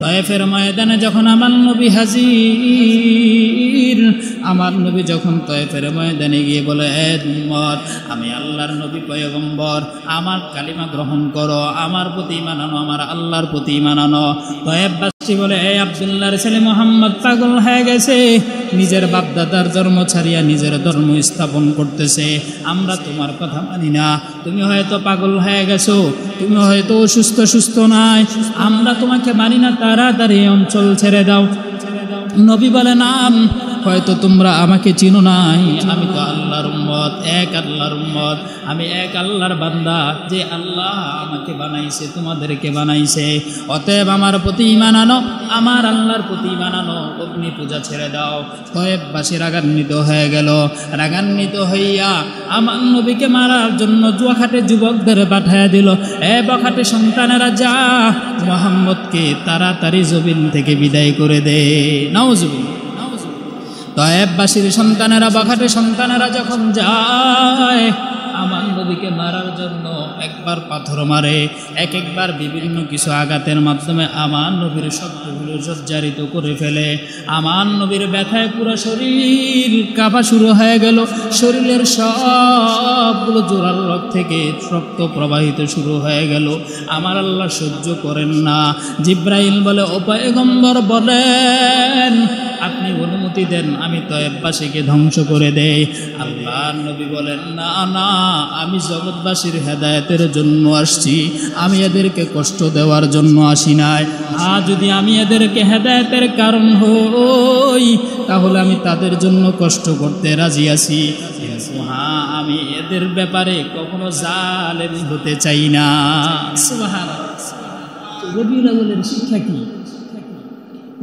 তায়েফের ময়দানে যখন আমার নবী হাজির, আমার নবী যখন তায়েফের ময়দানে গিয়ে বলে, এ উম্মত, আমি আল্লাহর নবী পয়গম্বর, আমার কালিমা গ্রহণ করো, আমার প্রতি ঈমান আনো, আমার আল্লাহর প্রতি ঈমান আনো। তায়েফবাসী বলে, এ আব্দুল্লাহর ছেলে মুহাম্মদ পাগল হয়ে গেছে, নিজের বাপদাদার ধর্ম ছাড়িয়া নিজের ধর্ম স্থাপন করতেছে, আমরা তোমার কথা মানি না, তুমি হয়তো পাগল হয়ে গেছো, তুমি হয়তো সুস্থ নাই, আমরা তোমাকে মানি না, তাড়াতাড়ি অঞ্চল ছেড়ে দাও। নবী বলে, না, হয়তো তোমরা আমাকে চিনো নাই, আমি তো আল্লাহর উম্মত, এক আল্লাহর উম্মত, আমি এক আল্লাহর বান্দা, যে আল্লাহ আমাকে বানাইছে, তোমাদেরকে বানাইছে, অতএব আমার প্রতি ঈমান আনো, আমার আল্লাহর প্রতি ঈমান আনো, অগ্নি পূজা ছেড়ে দাও। তায়েফবাসী রাগান্বিত হয়ে গেল, রাগান্বিত হইয়া আমার নবীকে মারার জন্য জুয়াখাটে যুবকদের পাঠাইয়া দিল, এ বখাটে সন্তানেরা, যা মুহাম্মদকে তাড়াতাড়ি জমিন থেকে বিদায় করে দে। নাউজুবিল্লাহ। তায়েফবাসীর সন্তানেরা, বখাটে সন্তানেরা যখন যায় আমার নবীকে মারার জন্য, একবার পাথর মারে, একবার বিভিন্ন কিছু আঘাতের মাধ্যমে আমার নবীর শক্তগুলো জর্জরিত করে ফেলে। আমার নবীর ব্যথায় পুরো শরীর কাঁপা শুরু হয়ে গেল, শরীরের সবগুলো জোড়ার রগ থেকে রক্ত প্রবাহিত শুরু হয়ে গেল। আমার আল্লাহ সহ্য করেন না। জিব্রাইল বলে, ও পয়গম্বর বলেন, আপনি অনুমতি দেন, আমি তায়েফবাসীকে ধ্বংস করে দেই। আল্লাহর নবী বলেন, না না, আমি জগৎবাসীর হেদায়েতের জন্য আসছি, আমি এদেরকে কষ্ট দেওয়ার জন্য আসি নাই। যদি আমি এদেরকে হেদায়েতের কারণ হই, তাহলে আমি তাদের জন্য কষ্ট করতে রাজি আছি, আমি এদের ব্যাপারে কখনো জালেম হতে চাই না। সুবহানাল্লাহ। রবিউল আউয়ালের শিক্ষা কি?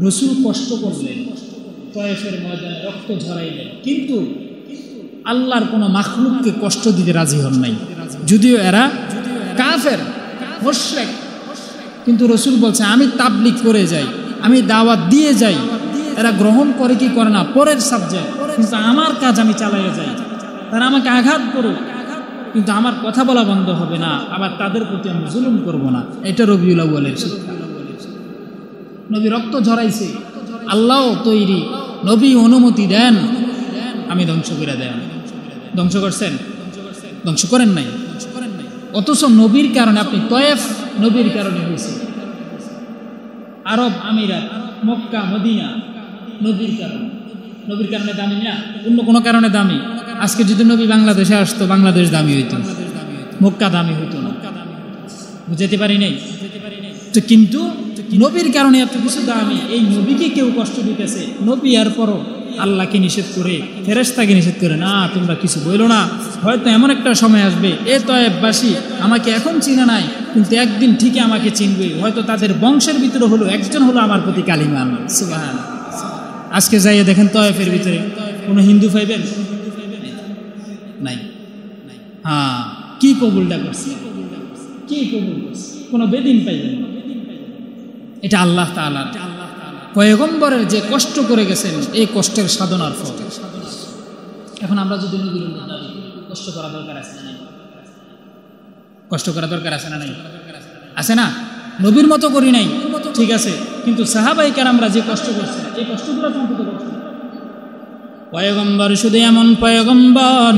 রাসূল কষ্ট করলেন, তায়েফের ময়দানে রক্ত ঝরাইলেন, কিন্তু আল্লাহর কোনো মাখলুককে কষ্ট দিতে রাজি হন নাই, যদিও এরা কাফের মুশরিক। কিন্তু রাসূল বলছে, আমি তাবলীগ করে যাই, আমি দাওয়াত দিয়ে যাই, এরা গ্রহণ করে কি করে না পরের সাবজেক্ট, কিন্তু আমার কাজ আমি চালিয়ে যাই। তারা আমাকে আঘাত করুক, কিন্তু আমার কথা বলা বন্ধ হবে না, আবার তাদের প্রতি আমি জুলুম করব না। এটা রবিউল আউয়ালের শিক্ষা। নবী রক্ত ঝরাইছে, আল্লাহ তৈরি, নবী অনুমতি দেন, আমি ধ্বংস করে দেন। ধ্বংস করছেন? ধ্বংস করেন নাই। অথচ নবীর কারণে, আপনি তায়েফ নবীর কারণে হয়েছে, আরব আমিরাত, মক্কা, মদিনা নবীর কারণে। নবীর কারণে দামি না, অন্য কোনো কারণে দামি। আজকে যদি নবী বাংলাদেশে আসতো, বাংলাদেশ দামি হইতো, মক্কা দামি হইতো না। বুঝাতে পারি নাই তো, কিন্তু নবীর কারণে এত কিছু দামি। এই নবীকে কেউ কষ্ট দিতেছে, নবী আর পরও আল্লাহকে নিষেধ করে, ফেরেশতাকে নিষেধ করে, না তোমরা কিছু বলো না, হয়তো এমন একটা সময় আসবে, এ তায়েফবাসী আমাকে এখন চিনে নাই, কিন্তু একদিন ঠিকই আমাকে চিনবে, হয়তো তাদের বংশের ভিতরে হলো একজন হলো আমার প্রতি কালিমা আনবে। সুবহানাল্লাহ। আজকে যাইয়ে দেখেন তায়েফের ভিতরে কোনো হিন্দু পাইবেন? নাই। হ্যাঁ, কি কবুলটা করছে, কি কবুল করছে? কোনো বেদিন পাইবেন? এটা আল্লাহ তাআলা পয়গম্বরের যে কষ্ট করে গেছেন, এই কষ্টের সাধনার ফল। এখন আমরা যদি নবীর উম্মত দাবি করি, কষ্ট করা দরকার আছে না নাই? কষ্ট করা দরকার আছে না নাই? আছে না? নবীর মতো করি নাই, ঠিক আছে, কিন্তু সাহাবায়ে কেরামরা যে কষ্ট করছে, এই কষ্টগুলো অন্তত করছে। পয়গম্বর শুধু এমন পয়গম্বর,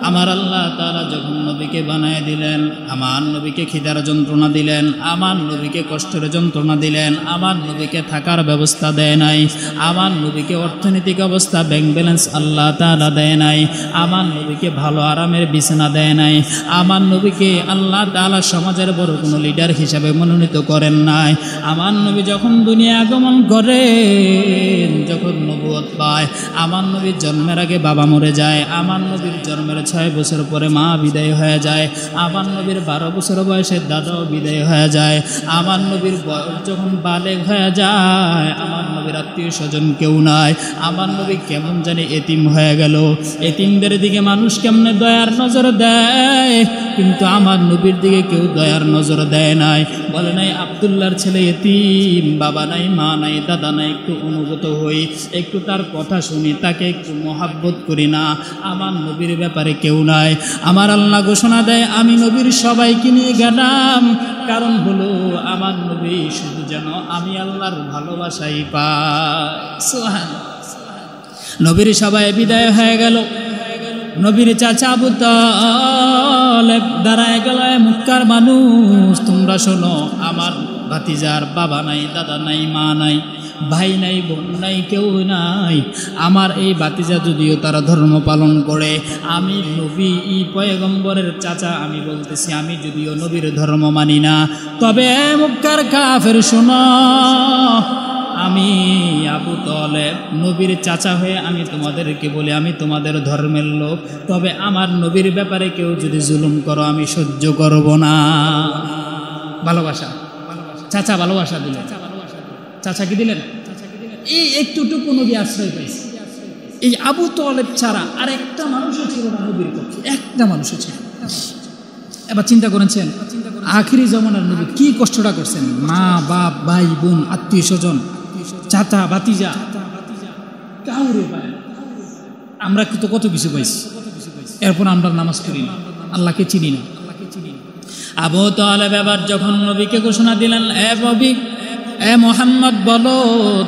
আমার আল্লাহ তাআলা যখন নবীকে বানায় দিলেন, আমার নবীকে খিদার যন্ত্রণা দিলেন, আমার নবীকে কষ্টের যন্ত্রণা দিলেন, আমার নবীকে থাকার ব্যবস্থা দেয় নাই, আমার নবীকে অর্থনৈতিক অবস্থা ব্যাংক ব্যালেন্স আল্লাহ তাআলা দেয় নাই, আমার নবীকে ভালো আরামের বিছানা দেয় নাই, আমার নবীকে আল্লাহ তাআলা সমাজের বড় কোনো লিডার হিসাবে মনোনীত করেন নাই। আমার নবী যখন দুনিয়া আগমন করেন, যখন নবুয়ত পায়, আমার নবীর জন্মের আগে বাবা মরে যায়, আমার নবীর জন্মের 6 বছর পরে মা বিদায় হয়ে যায়, আমার নবীর 12 বছর বয়সে দাদাও বিদায় হয়ে যায়, আমার নবীর বয়স যখন বালেগ হয়ে যায়, আমার নবীর আত্মীয় স্বজন কেউ নাই, আমার নবী কেমন জানি এতিম হয়ে গেল। এতিমদের দিকে মানুষ কেমনে দয়ার নজর দেয়, কিন্তু আমার নবীর দিকে কেউ দয়ার নজর দেয় নাই। বলে নাই আব্দুল্লাহর ছেলে এতিম, বাবা নাই, মা নাই, দাদা নাই, একটু অনুগত হই, একটু তার কথা শুনি, তাকে একটু মহাব্বত করি না। আমার নবীর ব্যাপারে কেউ নাই। আমার আল্লাহ ঘোষণা দেয়, আমি নবীর সবাইকে নিয়ে গেলাম, কারণ হলো আমার নবী শুধু যেন আমি আল্লাহর ভালোবাসাই পাই। সুবহানাল্লাহ। নবীর সবাই বিদায় হয়ে গেল। নবীর চাচা আবু তালেব দাঁড়ায় গেল, মক্কার মানুষ তোমরা শোনো, আমার ভাতিজার বাবা নাই, দাদা নাই, মা নাই, ভাই নাই, বোন নাই, কেউ নাই। আমার এই ভাতিজা যদিও তারা ধর্ম পালন করে, আমি নবী পয়গম্বরের চাচা, আমি বলতেছি আমি যদিও নবীর ধর্ম মানি না, তবে মক্কার কাফের শোনো, আমি আবু তালেব নবীর চাচা হয়ে আমি তোমাদেরকে বলি, আমি তোমাদের ধর্মের লোক, তবে আমার নবীর ব্যাপারে কেউ যদি জুলুম করো আমি সহ্য করব না। ভালোবাসা, চাচা ভালোবাসা দিলেন। চাচা কি দিলেন? এই একটুটুকু নবী আশ্রয় পাইছে। এই আবু তালেব ছাড়া আর একটা মানুষও ছিল না নবীর পক্ষে, একটা মানুষও ছিল। এবার চিন্তা করেছেন আখিরি জমানার নবী কি কষ্টটা করছেন। মা বাপ, ভাই বোন, আত্মীয় স্বজন, চাচা ভাতিজা কাউরে পায়। আমরা তো কত কিছু পাইছি, এরপর আমরা নামাজ পড়ি না, আল্লাহকে চিনি না। আবু তালেব এবার যখন নবীকে ঘোষণা দিলেন, এ নবী, এ মুহাম্মদ, বলো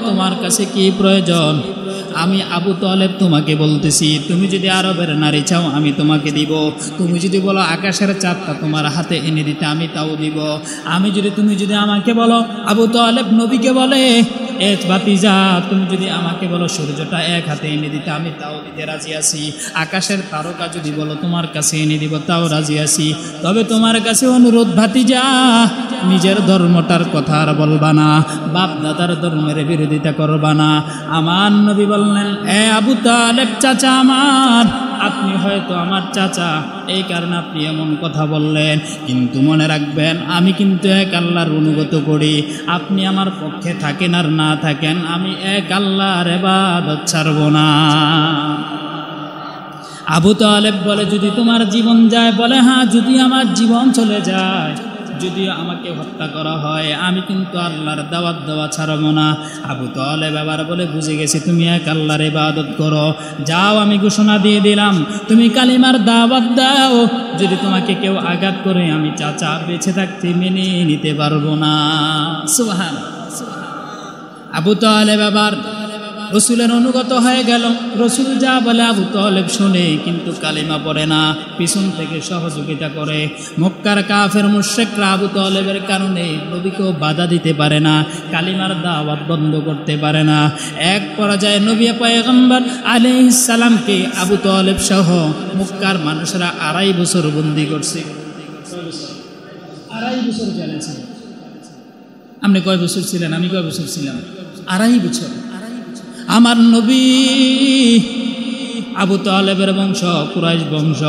তোমার কাছে কি প্রয়োজন। আমি আবু তালেব তোমাকে বলতেছি, তুমি যদি আরবের নারী চাও আমি তোমাকে দিব, তুমি যদি বলো আকাশের চাঁদটা তোমার হাতে এনে দিতে আমি তাও দিব। তুমি যদি আমাকে বলো, আবু তালেব নবীকে বলে, এ ভাতিজা, তুমি যদি আমাকে বলো সূর্যটা এক হাতে এনে দিতে আমি তাও দিতে রাজি আছি। আকাশের তারকা যদি বলো তোমার কাছে এনে দিব তাও রাজি আছি। তবে তোমার কাছে অনুরোধ ভাতিজা, নিজের ধর্মটার কথা আর বলবা না, বাপ দাদার ধর্মের বিরোধিতা করবা না। আমার নবী বললেন, এ আবু তালেব চাচা আমার, আপনি হয়তো আমার চাচা, এই কারণে আপনি এমন কথা বললেন, কিন্তু মনে রাখবেন আমি কিন্তু এক আল্লাহর অনুগত করি। আপনি আমার পক্ষে থাকেন আর না থাকেন, আমি এক আল্লাহর ইবাদত ছাড়ব না। আবু তালেব বলে, যদি তোমার জীবন যায়? বলে, হ্যাঁ, যদি আমার জীবন চলে যায়, যদি আমাকে হত্যা করা হয়, আমি কিন্তু আল্লাহর দাওয়াত দেওয়া ছাড়ব না। আবু তালেব এবার বলে, বুঝে গেছি তুমি এক আল্লাহর ইবাদত করো, যাও আমি ঘোষণা দিয়ে দিলাম, তুমি কালিমার দাওয়াত দাও। যদি তোমাকে কেউ আঘাত করে আমি চাচা বেঁচে থাকতে মেনে নিতে পারবো না। সুবহানাল্লাহ। আবু তালেব আবার রসুলের অনুগত হয়ে গেল। রসুল যা বলে আবু তালেব শোনে, কিন্তু কালিমা পড়ে না, পিছন থেকে সহযোগিতা করে। মক্কার কাফের মুশরিকরা আবু তালেবের কারণে নবীকেও বাধা দিতে পারে না, কালিমার দাওয়াত বন্ধ করতে পারে না। এক পর্যায়ে নবী পয়গম্বর আলাইহিস সালামকে আবু তালেব সহ মক্কার মানুষরা 2.5 বছর বন্দী করছে। 2.5 বছর জেলে ছিল। আপনি কয় বছর ছিলেন? আমি কয় বছর ছিলাম? 2.5 বছর। আমার নবী আবু তালেবের বংশ, কুরাইশ বংশ,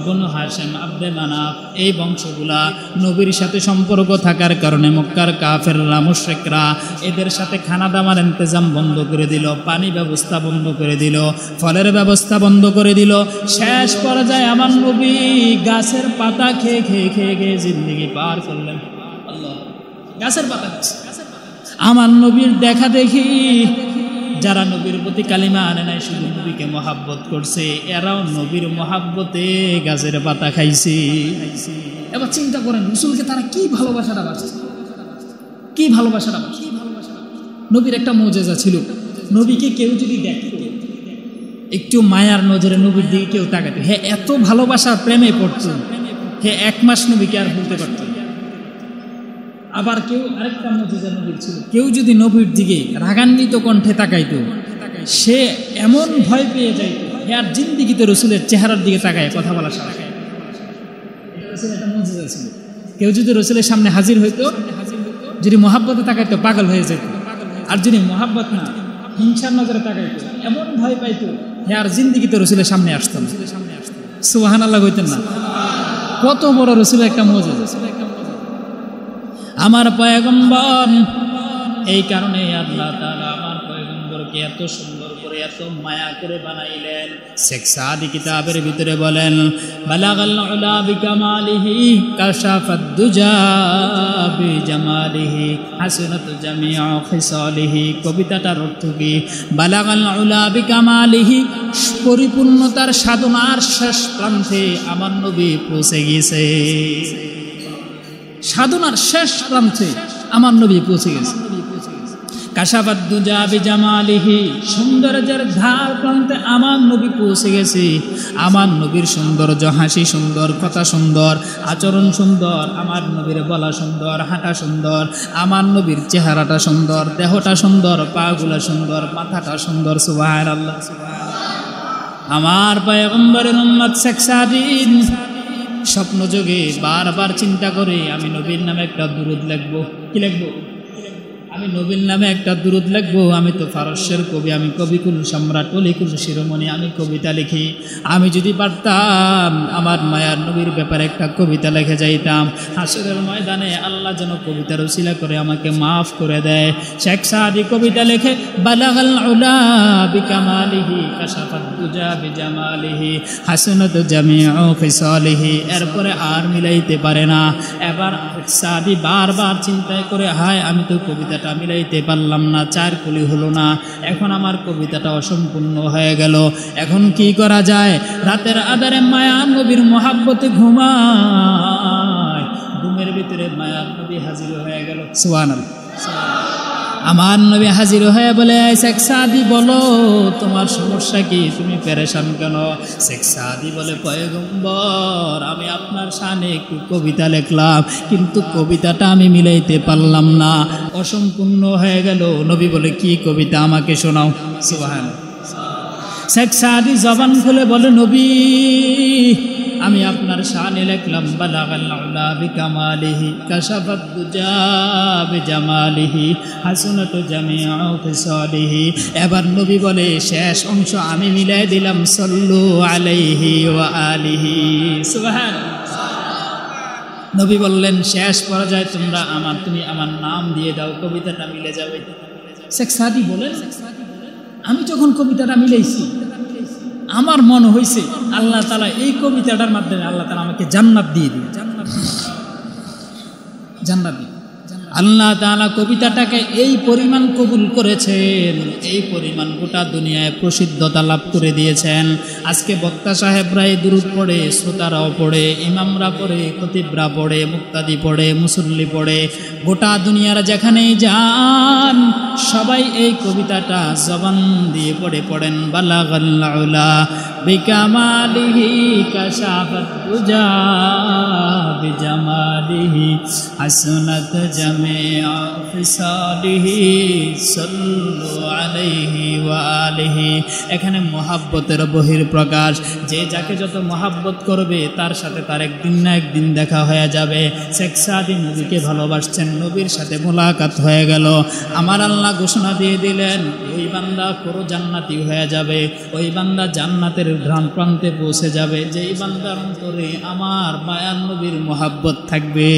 বনু হাশিম, আব্দে মানাফ, এই বংশগুলা নবীর সাথে সম্পর্ক থাকার কারণে মক্কার কাফেররা মুশরিকরা এদের সাথে খানা দামার ইন্তজাম বন্ধ করে দিল, পানি ব্যবস্থা বন্ধ করে দিল, ফলের ব্যবস্থা বন্ধ করে দিল। শেষ পর্যায়ে আমার নবী গাছের পাতা খেয়ে খেয়ে খেয়ে খেয়ে জিন্দেগি পার করলেন। আল্লাহ, গাছের পাতা। আমার নবীর দেখা দেখি যারা নবীর প্রতি কালিমা আনে নাই, শুধু নবীকে মহাব্বত করছে, এরাও নবীর মহাব্বতে গাছের পাতা খাইছে। এবার চিন্তা করেন রাসূলকে তারা কি ভালোবাসাটা বাসছে, কি ভালোবাসাটা বাসছে। নবীর একটা মুজিজা ছিল, নবীকে কেউ যদি দেখতো একটু মায়ার নজরে নবীর দিকে কেউ তাকাতো, হে এত ভালোবাসার প্রেমে পড়তো, হে 1 মাস নবীকে আর ভুলতে পারত। আবার কেউ আরেকটা মুজিজা নবীর ছিল, কেউ যদি নবীর দিকে রাগান্বিত কণ্ঠে তাকাইতো, সে এমন ভয় পেয়ে যাইত, হে আর জিন্দিগিতে রসুলের চেহারার দিকে তাকায় কথা বলার সাথে। একটা মুজিজা ছিল, কেউ যদি রসুলের সামনে হাজির হইতো, যদি মহাব্বতে তাকাইতো পাগল হয়ে যেত, আর যদি মহাব্বত না হিংসার নজরে তাকাইতো, এমন ভয় পাইতো, হে আর জিন্দিগিতে রসুলের সামনে আসতো না। সুবহানাল্লাহ কইতেন না? কত বড় রসুলের একটা মুজিজা আমার পয়গম্বর। এই কারণে আল্লাহ তাআলা আমার পয়গম্বরকে এত সুন্দর করে এত মায়া করে বানাইলেন। শেখ সাদি কিতাবের ভিতরে বলেন, বালাগাল উলা বিকামালিহি কাশাফাদ দুজা বিজামালিহি হাসনাত জামিউ খিসালিহি। কবিতাটার অর্থ কি? বালাগাল উলা বিকামালিহি, পরিপূর্ণতার সাধনার শেষ প্রান্তে আমার নবী পৌঁছে গেছে। সাধনার শেষ প্রান্তে আমার নবী পৌঁছে গেছে। কাশাফাদ দুজা বিজামালিহি, সৌন্দর্যের ধার প্রান্তে আমার নবী পৌঁছে গেছে। আমার নবীর সৌন্দর্য, হাসি সুন্দর, কথা সুন্দর, আচরণ সুন্দর, আমার নবীর বলা সুন্দর, হাঁটা সুন্দর, আমার নবীর চেহারাটা সুন্দর, দেহটা সুন্দর, পাগুলা সুন্দর, মাথাটা সুন্দর। সুবহানাল্লাহ। আমার পয়গম্বরের উম্মত শেখ সাদি স্বপ্ন যোগে বারবার চিন্তা করে, আমি নবীর নামে একটা দুরূদ লিখবো। কি লিখবো? আমি নবীর নামে একটা দুরূদ লিখবো। আমি তো ফারস্যের কবি, আমি কবিকুল সম্রাট, অলিকুল শিরোমণি, আমি কবিতা লিখি। আমি যদি পারতাম আমার মায়ার নবীর ব্যাপারে একটা কবিতা লিখে যাইতাম। হাসরের ময়দানে আল্লাহ যেন কবিতার উসিলা করে আমাকে মাফ করে দেয়। শেখ সাদি কবিতা লেখে, বালাগাল উলা বিকামালিহি কাশাফাদ দুজা বিজামালিহি হাসনাত জামিউ খিসালিহি। এরপরে আর মিলাইতে পারে না। এবার সাদি বারবার চিন্তায় করে, হায় আমি তো কবিতাটা মিলাইতে পারলাম না, চার কলি হলো না, এখন আমার কবিতাটা অসম্পূর্ণ হয়ে গেল। এখন কি করা যায়? রাতের আধারে মায়ার নবীর মহাব্বতে ঘুমায়। ঘুমের ভিতরে মায়ার নবী হাজির হয়ে গেল। সুবহানাল্লাহ। আমার নবী হাজির হয়ে বলে, শেখ সাদি বলো তোমার সমস্যা কি, তুমি পেরেশান কেন? শেখ সাদি বলে, পয়গম্বর আমি আপনার শানে একটু কবিতা লিখলাম, কিন্তু কবিতাটা আমি মিলাইতে পারলাম না, অসম্পূর্ণ হয়ে গেল। নবী বলে, কি কবিতা আমাকে শোনাও। সুবহানাল্লাহ। শেখ সাদি জবান খুলে বলে, নবী আমি আপনার শানে লিখলাম, বালাগাল উলা বিকামালিহি কাশাফাদ দুজা বিজামালিহি হাসনাত জামিউ খিসালিহি। এবার নবী বলে, শেষ অংশ আমি মিলাই দিলাম, সাল্লু আলাইহি ওয়া আলিহি। সুবহানাল্লাহ। নবী বললেন, শেষ পর্যায়ে তুমি আমার নাম দিয়ে দাও, কবিতাটা মিলে যাবে। শেখ সাদি বলেন, আমি যখন কবিতাটা মিলাইছি আমার মনে হয়েছে আল্লাহ তাআলা এই কবিতাটার মাধ্যমে আল্লাহ তাআলা আমাকে জান্নাত দিয়ে দিবে। জান্নাত দিয়ে আল্লাহ তাআলা কবিতাটাকে এই পরিমাণ কবুল করেছেন, এই পরিমাণ গোটা দুনিয়ায় প্রসিদ্ধতা লাভ করে দিয়েছেন। আজকে বক্তা সাহেবরা এই দুরূদ পড়ে, শ্রোতারাও পড়ে, ইমামরা পড়ে, খতিবরা পড়ে, মুক্তাদি পড়ে, মুসল্লি পড়ে, গোটা দুনিয়ার যেখানেই যান সবাই এই কবিতাটা জবান দিয়ে পড়েন। বালাগাল উলা বিকামালিহি কাশাফাদ দুজা বিজামালিহি হাসনাত জামিউ খিসালিহি সাল্লু আলাইহি ওয়া আলিহি। এখানে মহাব্বতের বহির প্রকাশ। যে যাকে যত মহাব্বত করবে তার সাথে তার একদিন না একদিন দেখা হয়ে যাবে। শেখ সাদি নবীকে ভালোবাসছেন, নবীর সাথে মোলাকাত হয়ে গেল। আমার আল্লাহ ঘোষণা দিয়ে দিলেন, ওই বান্দা পুরো জান্নাতি হয়ে যাবে, ওই বান্দা জান্নাতের ঘ্রাণ প্রান্তে পৌঁছে যাবে যেই বান্দার অন্তরে আমার মায়ার নবীর মোহাব্বত থাকবে।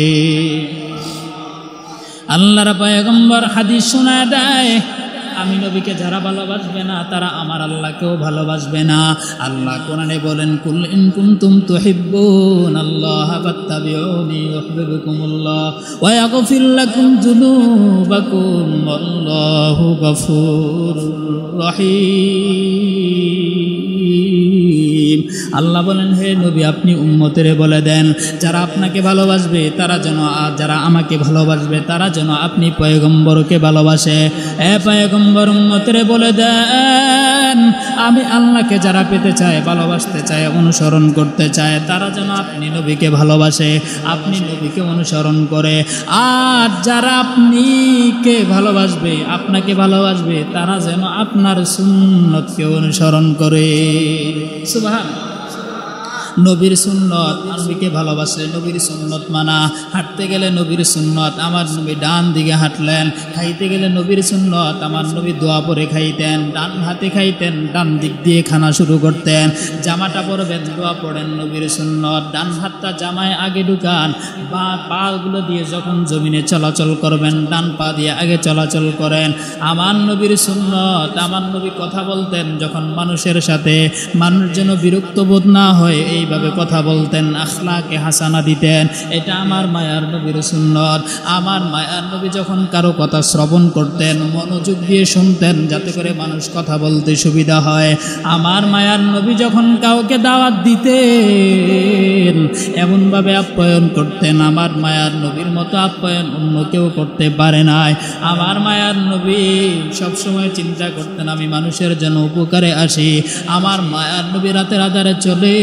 আল্লাহর পয়গম্বর হাদিস শোনায় দেয়, আমি নবীকে যারা ভালোবাসবে না তারা আমার আল্লাহকেও ভালোবাসবে না। আল্লাহ কোরআনে বলেন, কুল ইন কুনতুম তুহিব্বুনাল্লাহা ফাত্তাবিউনি ইউহিব্বুকুমুল্লাহ ওয়া ইয়াগফির লাকুম যুনুবাকুম আল্লাহু গফুরুর রহিম। আল্লাহ বলেন, হে নবী আপনি উম্মতের বলে দেন যারা আপনাকে ভালোবাসবে তারা যেন, যারা আমাকে ভালোবাসবে তারা যেন আপনি পয়গম্বরকে ভালোবাসে। এ পয়গম্বর উম্মতের বলে দেন, আমি আল্লাহকে যারা পেতে চায়, ভালোবাসতে চায়, অনুসরণ করতে চায় তারা যেন আপনি নবীকে ভালোবাসে, আপনি নবীকে অনুসরণ করে। আর যারা আপনিকে ভালোবাসবে, আপনাকে ভালোবাসবে তারা যেন আপনার সুন্নতকে অনুসরণ করে। সুবহানাল্লাহ। নবীর সুন্নত, নবীকে ভালোবাসে, নবীর সুন্নত মানা। হাঁটতে গেলে নবীর সুন্নত, আমার নবী ডান দিকে হাঁটলেন। খাইতে গেলে নবীর সুন্নত, আমার নবী দোয়া পরে খাইতেন। ডান হাতে খাইতেন, ডান দিক দিয়ে খানা শুরু করতেন। জামাটা পরবেন, দোয়া পড়েন, নবীর সুন্নত। ডান হাতটা জামায় আগে ঢুকান, বা পাগুলো দিয়ে যখন জমিনে চলাচল করবেন ডান পা দিয়ে আগে চলাচল করেন, আমার নবীর সুন্নত। আমার নবী কথা বলতেন যখন মানুষের সাথে, মানুষ যেন বিরক্ত বোধ না হয় এইভাবে কথা বলতেন, আখলাকে হাসানা দিতেন। এটা আমার মায়ার নবীর সুন্নত। আমার মায়ার নবী যখন কারো কথা শ্রবণ করতেন মনোযোগ দিয়ে শুনতেন যাতে করে মানুষ কথা বলতে সুবিধা হয়। আমার মায়ার নবী যখন কাউকে দাওয়াত দিতেন এমনভাবে আপ্যায়ন করতেন, আমার মায়ার নবীর মতো আপ্যায়ন অন্য কেউ করতে পারে নাই। আমার মায়ার নবী সবসময় চিন্তা করতেন আমি মানুষের জন্য উপকারে আসি। আমার মায়ার নবী রাতের আধারে চলে,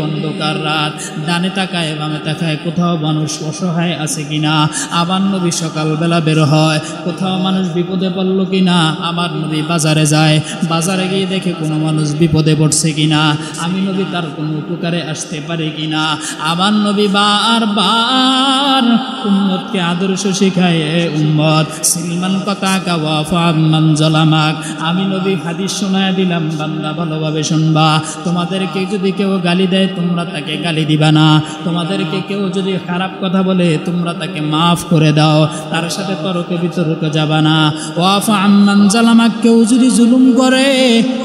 অন্ধকার রাত, ডানে তাকায় বামে তাকায় কোথাও মানুষ অসহায় আছে কিনা। আমার নবী সকালবেলা বের হয়, কোথাও মানুষ বিপদে পড়ল কিনা। আমার নবী বাজারে যায়, বাজারে গিয়ে দেখে কোনো মানুষ বিপদে পড়ছে কিনা, আমি নবী তার কোনো উপকারে আসতে পারে কিনা। আমার নবী বারবার উম্মতকে আদর্শ শিখায়, উম্মত সিলমান কথা কাওয়া ফামান জলামাক। আমি নবী হাদিস শোনায় দিলাম, বান্দা ভালোভাবে শুনবা। তোমাদেরকে যদি কেউ গালি দেয় তোমরা তাকে গালি দিবা না, তোমাদেরকে কেউ যদি খারাপ কথা বলে তোমরা তাকে মাফ করে দাও, তার সাথে তর্কে বিতর্কে যাবা না। ওয়াফা আম্মান জালামাক, কেউ যদি জুলুম করে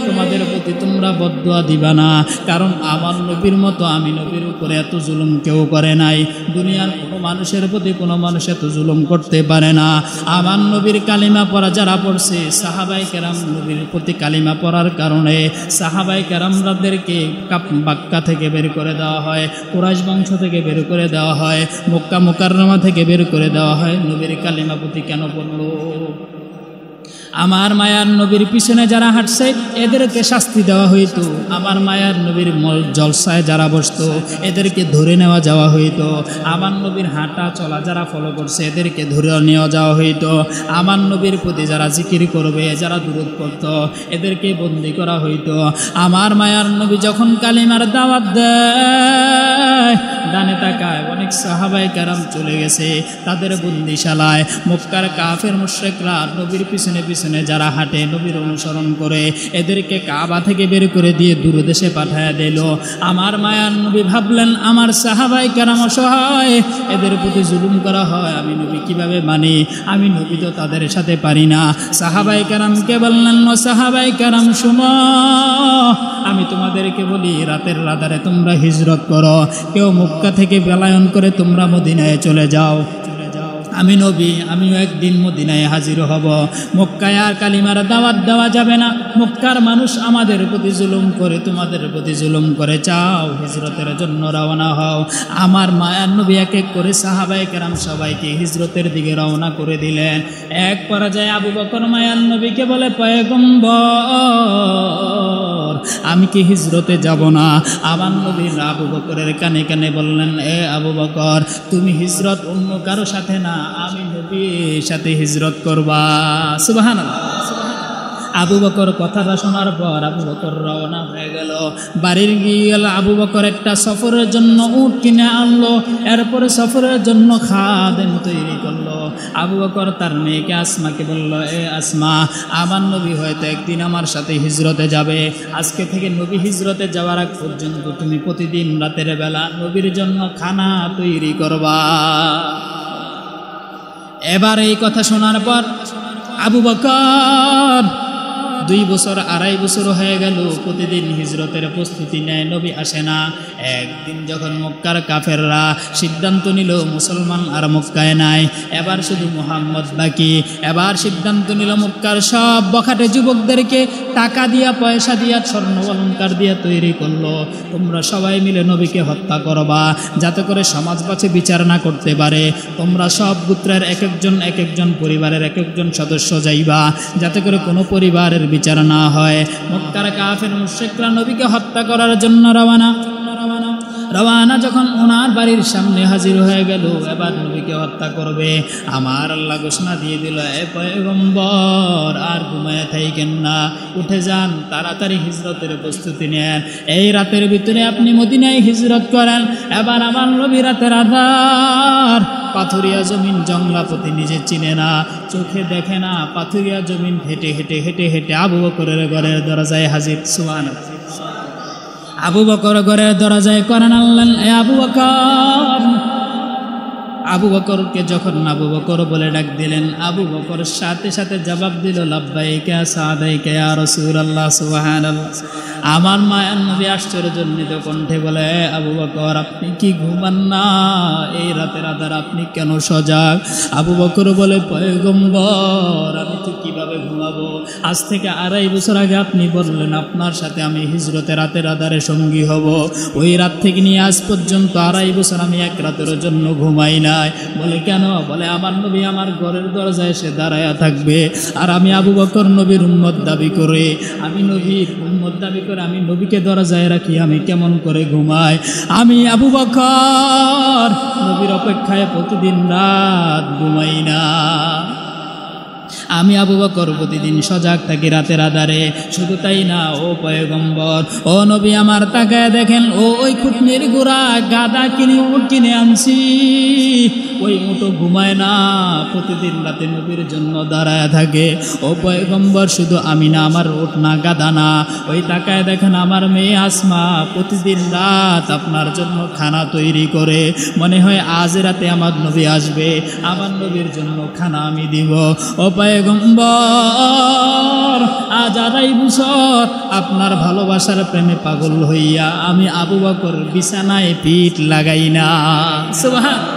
তোমাদের প্রতি তোমরা বদদুয়া দিবা না, কারণ আমার নবীর মতো আমি নবীর উপরে এত জুলুম কেউ করে নাই। দুনিয়ার কোনো মানুষের প্রতি কোনো মানুষ এত জুলুম করতে পারে না। আমার নবীর কালিমা পড়া যারা পড়ছে, সাহাবাই কেরাম নবীর প্রতি কালিমা পড়ার কারণে সাহাবাই কেরামদেরকে বাক্কা থেকে বের করে দেওয়া হয়, কুরাইশ বংশ থেকে বের করে দেওয়া হয়, মক্কা মুকাররমা থেকে বের করে দেওয়া হয়। নবীর কালিমা প্রতি কেন পড়লো? আমার মায়ার নবীর পিছনে যারা হাঁটছে এদেরকে শাস্তি দেওয়া হইতো। আমার মায়ার নবীর জলসায় যারা বসতো এদেরকে ধরে নেওয়া যাওয়া হইতো। আমার নবীর হাঁটা চলা যারা ফলো করছে এদেরকে ধরে নেওয়া যাওয়া হইতো। আমার নবীর প্রতি যারা জিকির করবে, যারা দুরূদ পড়ত এদেরকে বন্দি করা হইতো। আমার মায়ার নবী যখন কালিমার দাওয়াত দেয় ডানে তাকায়, অনেক সাহাবায়ে কেরাম চলে গেছে তাদের বন্দিশালায়। মক্কার কাফের মুশরিকরা নবীর পিছনে পিছনে যারা হাঁটে নবীর অনুসরণ করে এদেরকে কাবা থেকে বের করে দিয়ে দূর দেশে পাঠায় দিল। আমার মায়ার নবী ভাবলেন আমার সাহাবায়ে কেরাম অসহায়, এদের প্রতি জুলুম করা হয়, আমি নবী কিভাবে মানি? আমি নবী তো তাদের সাথে পারি না। সাহাবায়ে কেরামকে বললেন ও সাহাবায়ে কেরাম শুনো, আমি তোমাদেরকে বলি রাতের আধারে তোমরা হিজরত করো, কেউ মক্কা থেকে পলায়ন করে তোমরা মদিনায় চলে যাও। আমি নবী, আমিও একদিন মদিনায় হাজির হব। মক্কায় আর কালিমার দাওয়াত দেওয়া যাবে না। মক্কার মানুষ আমাদের প্রতি জুলুম করে, তোমাদের প্রতি জুলুম করে, চাও হিজরতের জন্য রওনা হও। আমার মায়ার নবী এক এক করে সাহাবায়ে কেরাম সবাইকে হিজরতের দিকে রওনা করে দিলেন। এক পর্যায়ে আবু বকর মায়ার নবীকে বলে পয়গম্বর আমি কি হিজরতে যাব না? আমার নবী আবু বকরের কানে কানে বললেন এ আবু বকর তুমি হিজরত অন্য কারো সাথে না, আমি নবীর সাথে হিজরত করবা। সুবহানাল্লাহ। আবু বকর কথাটা শোনার পর আবু বকর রওনা হয়ে গেল। বাড়ির গিয়ে গেল আবু বকর একটা সফরের জন্য উট কিনে আনলো, এরপরে সফরের জন্য খাদেম তৈরি করলো। আবু বকর তার মেয়েকে আসমাকে বলল এ আসমা আমার নবী হয়তো একদিন আমার সাথে হিজরতে যাবে, আজকে থেকে নবী হিজরতে যাওয়ার আগ পর্যন্ত তুমি প্রতিদিন রাতের বেলা নবীর জন্য খানা তৈরি করবা। এবার এই কথা শোনার পর আবু বকর 2 বছর 2.5 বছর হয়ে গেল প্রতিদিন হিজরতের প্রস্তুতি নেয়, নবী আসে না। একদিন যখন মক্কার কাফেররা সিদ্ধান্ত নিল মুসলমান আর মক্কায় নাই, এবার শুধু মুহাম্মদ বাকি, এবার সিদ্ধান্ত নিল মক্কার সব বখাটে যুবকদেরকে টাকা দিয়া পয়সা দিয়া স্বর্ণ অলঙ্কার দিয়া তৈরি করলো, তোমরা সবাই মিলে নবীকে হত্যা করবা যাতে করে সমাজবাসী বিচার না করতে পারে। তোমরা সব গোত্রের এক একজন পরিবারের এক একজন সদস্য যাইবা যাতে করে কোনো পরিবারের বিচার না হয়। মক্কার কাফের মুশরিকরা নবীকে হত্যা করার জন্য রওনা। রওয়ানা যখন ওনার বাড়ির সামনে হাজির হয়ে গেল, এবার নবীকে হত্যা করবে। আমার আল্লাহ ঘোষণা দিয়ে দিল, এ পয়গম্বর আর ঘুমায় থাকেন না, উঠে যান, তাড়াতাড়ি হিজরতের প্রস্তুতি নেন। এই রাতের ভিতরে আপনি মদিনায় হিজরত করেন। এবার আমার নবী রাতের আধার, পাথুরিয়া জমিন, জংলাপতি নিজে চিনে না, চোখে দেখে না, পাথুরিয়া জমিন হেঁটে হেঁটে হেঁটে হেঁটে আবু বকরের ঘরের দরজায় হাজির। সুবহানাল্লাহ। আবু বকর ঘরের দরজায় করেন আল্লাহ, এ আবু বকর। আবু বকরকে যখন আবু বকর বলে ডাক দিলেন, আবু বকর সাথে সাথে জবাব দিল, লাব্বাইকা সাদাইকা ইয়া রাসূলুল্লাহ। সুবহানাল্লাহ। আমার মায়ার নবী আশ্চর্যজনিত কণ্ঠে বলে, আবু বকর আপনি কি ঘুমান না? এই রাতের আধার আপনি কেন সজাগ? আবু বকর বলে, পয়গম্বর আমি তো কিভাবে ঘুমাবো? আজ থেকে 2.5 বছর আগে আপনি বললেন আপনার সাথে আমি হিজরতে রাতের আধারে সঙ্গী হব। ওই রাত থেকে নিয়ে আজ পর্যন্ত 2.5 বছর আমি এক রাতের জন্য ঘুমাই নাই। বলে কেন? বলে আমার নবী আমার ঘরের দরজায় এসে দাঁড়ায়া থাকবে, আর আমি আবু বকর নবীর উম্মত দাবি করে, আমি নবীর উম্মত দাবি করে আমি নবীকে দরজায় রাখি, আমি কেমন করে ঘুমাই? আমি আবু বকর নবীর অপেক্ষায় প্রতিদিন রাত ঘুমাই না। আমি আবু বকর প্রতিদিন সজাগ থাকি রাতের আধারে। শুধু তাই না, ও পয়গম্বর, ও নবী আমার তাকায় দেখেন, ওই খুটনির গোড়া গাদা কিনে উট কিনে আনছি, ওই উটও ঘুমায় না, প্রতিদিন রাতে নবীর জন্য দাঁড়ায় থাকে। ও পয়গম্বর শুধু আমি না, আমার উট না, গাদা না, ওই তাকায় দেখেন আমার মেয়ে আসমা প্রতিদিন রাত আপনার জন্য খানা তৈরি করে। মনে হয় আজ রাতে আমার নবী আসবে, আমার নবীর জন্য খানা আমি দিব। ও পয়গম্বর আজ 2.5 বছর আপনার ভালোবাসার প্রেমে পাগল হইয়া আমি আবু বকর বিছানায় পিঠ লাগাই না। সুবহানাল্লাহ।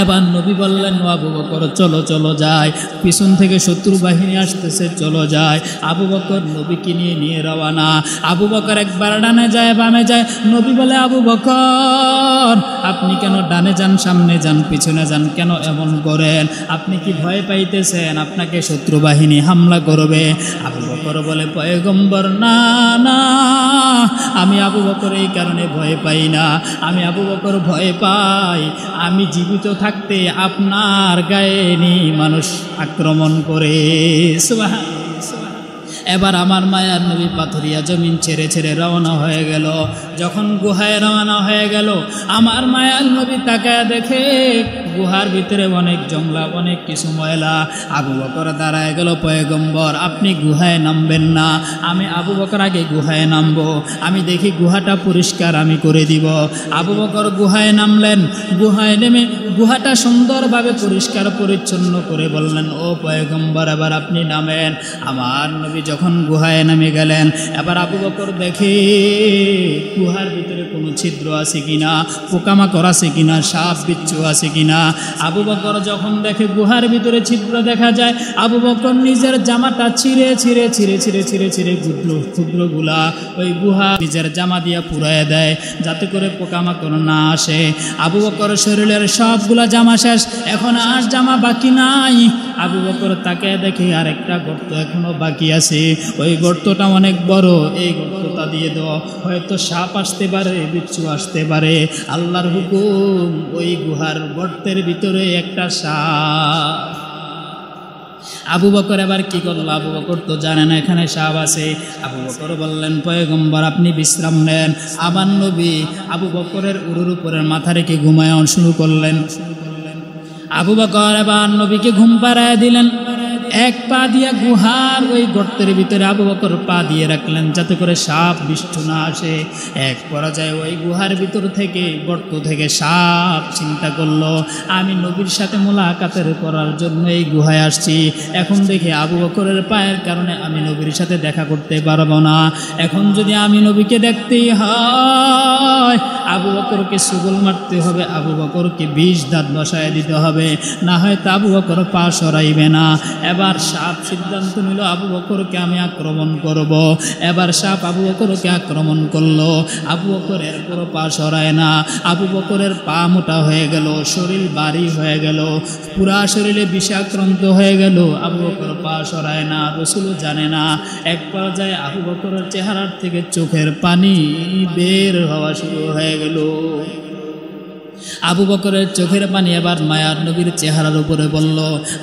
এবার নবী বললেন, আবু বকর চলো চলো যাই, পিছন থেকে শত্রু বাহিনী আসতেছে, চলো যায়। আবু বকর নবীকে নিয়ে রওয়ানা। আবু বকর একবার ডানে যায়, বামে যায়। নবী বলে, আবু বকর আপনি কেন ডানে যান, সামনে যান, পিছনে যান, কেন এমন করেন? আপনি কি ভয় পাইতেছেন আপনাকে শত্রু বাহিনী হামলা করবে? আবু বকর বলে, পয়গম্বর না না, আমি আবু বকর এই কারণে ভয় পাই না। আমি আবু বকর ভয় পাই আমি জীবিত থাকতে আপনার গায়ে মানুষ আক্রমণ করে। সুবহানাল্লাহ। এবার আমার মায়ার নবী পাথরিয়া জমিন ছেড়ে ছেড়ে রওনা হয়ে গেল। যখন গুহায় রওনা হয়ে গেল, আমার মায়ার নবী তাকায় দেখে গুহার ভিতরে অনেক জংলা, অনেক কিছু ময়লা। আবু বকর দাঁড়ায় গেল, পয়গম্বর আপনি গুহায় নামবেন না, আমি আবু বকর আগে গুহায় নামবো, আমি দেখি গুহাটা পরিষ্কার আমি করে দিব। আবু বকর গুহায় নামলেন। গুহায় নেমে গুহাটা সুন্দরভাবে পরিষ্কার পরিচ্ছন্ন করে বললেন, ও পয়গম্বর এবার আপনি নামেন। আমার নবী যখন গুহায় নামে গেলেন, এবার আবু বকর দেখে গুহার ভিতরে কোনো ছিদ্র আছে কিনা, পোকামাকড় আছে কিনা, সাপ বিচ্ছু আছে কিনা। আবু বকর যখন দেখে গুহার ভিতরে ছিদ্র দেখা যায়, আবু বকর নিজের জামাটা ছিঁড়ে ছিঁড়ে ছিঁড়ে ছিঁড়ে ছিঁড়ে ছিঁড়ে ক্ষুদ্রগুলা ওই গুহা নিজের জামা দিয়ে পুরায় দেয়, যাতে করে পোকামাকড় না আসে। আবু বকর শরীরের সবগুলা জামা শেষ, এখন আর জামা বাকি নাই। আবু বকর তাকে দেখে আরেকটা গর্ত এখনো বাকি আছে, ওই গর্তটা অনেক বড়, এই গর্তটা দিয়ে দাও, হয়তো সাপ আসতে পারে, বিচ্ছু আসতে পারে। আল্লাহর হুকুম, ওই গুহার গর্তের ভিতরে একটা সাপ। আবু বকর এবার কি করল? আবু বকর তো জানে না এখানে সাপ আছে। আবু বকর বললেন, পয়গম্বর আপনি বিশ্রাম নেন। আমার নবী আবু বকরের উরুর উপরের মাথা রেখে ঘুমায়ন শুরু করলেন। আবু বকর এবার নবীকে ঘুম পাড়ায় দিলেন। এক পা দিয়া গুহার ওই গর্তের ভিতরে আবু বকর পা দিয়ে রাখলেন, যাতে করে সাপ বিষ্ঠু না আসে। এক পর্যায়ে ওই গুহার ভিতর থেকে, গর্ত থেকে সাপ চিন্তা করলো, আমি নবীর সাথে মোলাকাতের করার জন্য এই গুহায় আসছি, এখন দেখি আবু বকরের পায়ের কারণে আমি নবীর সাথে দেখা করতে পারবো না। এখন যদি আমি নবীকে দেখতেই হয়, আবু বকরকে সুগল মারতে হবে, আবু বকরকে 20 দাঁত বসায় দিতে হবে, না হয় তা আবু বকর পা সরাইবে না। এবার সাপ সিদ্ধান্ত নিল আবু বকরকে আমি আক্রমণ করব। এবার সাপ আবু বকরকে আক্রমণ করলো। আবু বকরের পুরো পা সরায় না, আবু বকরের পা মোটা হয়ে গেল, শরীর ভারী হয়ে গেল, পুরা শরীরে বিষাক্রান্ত হয়ে গেল। আবু বকর পা সরায় না, রাসূলও জানে না। এক পর্যায়ে আবু বকরের চেহারার থেকে চোখের পানি বের হওয়া শুরু হয়ে গেল। আবু বকরের চোখের পানি এবার মায়ার নবীর চেহারার উপরে বলল।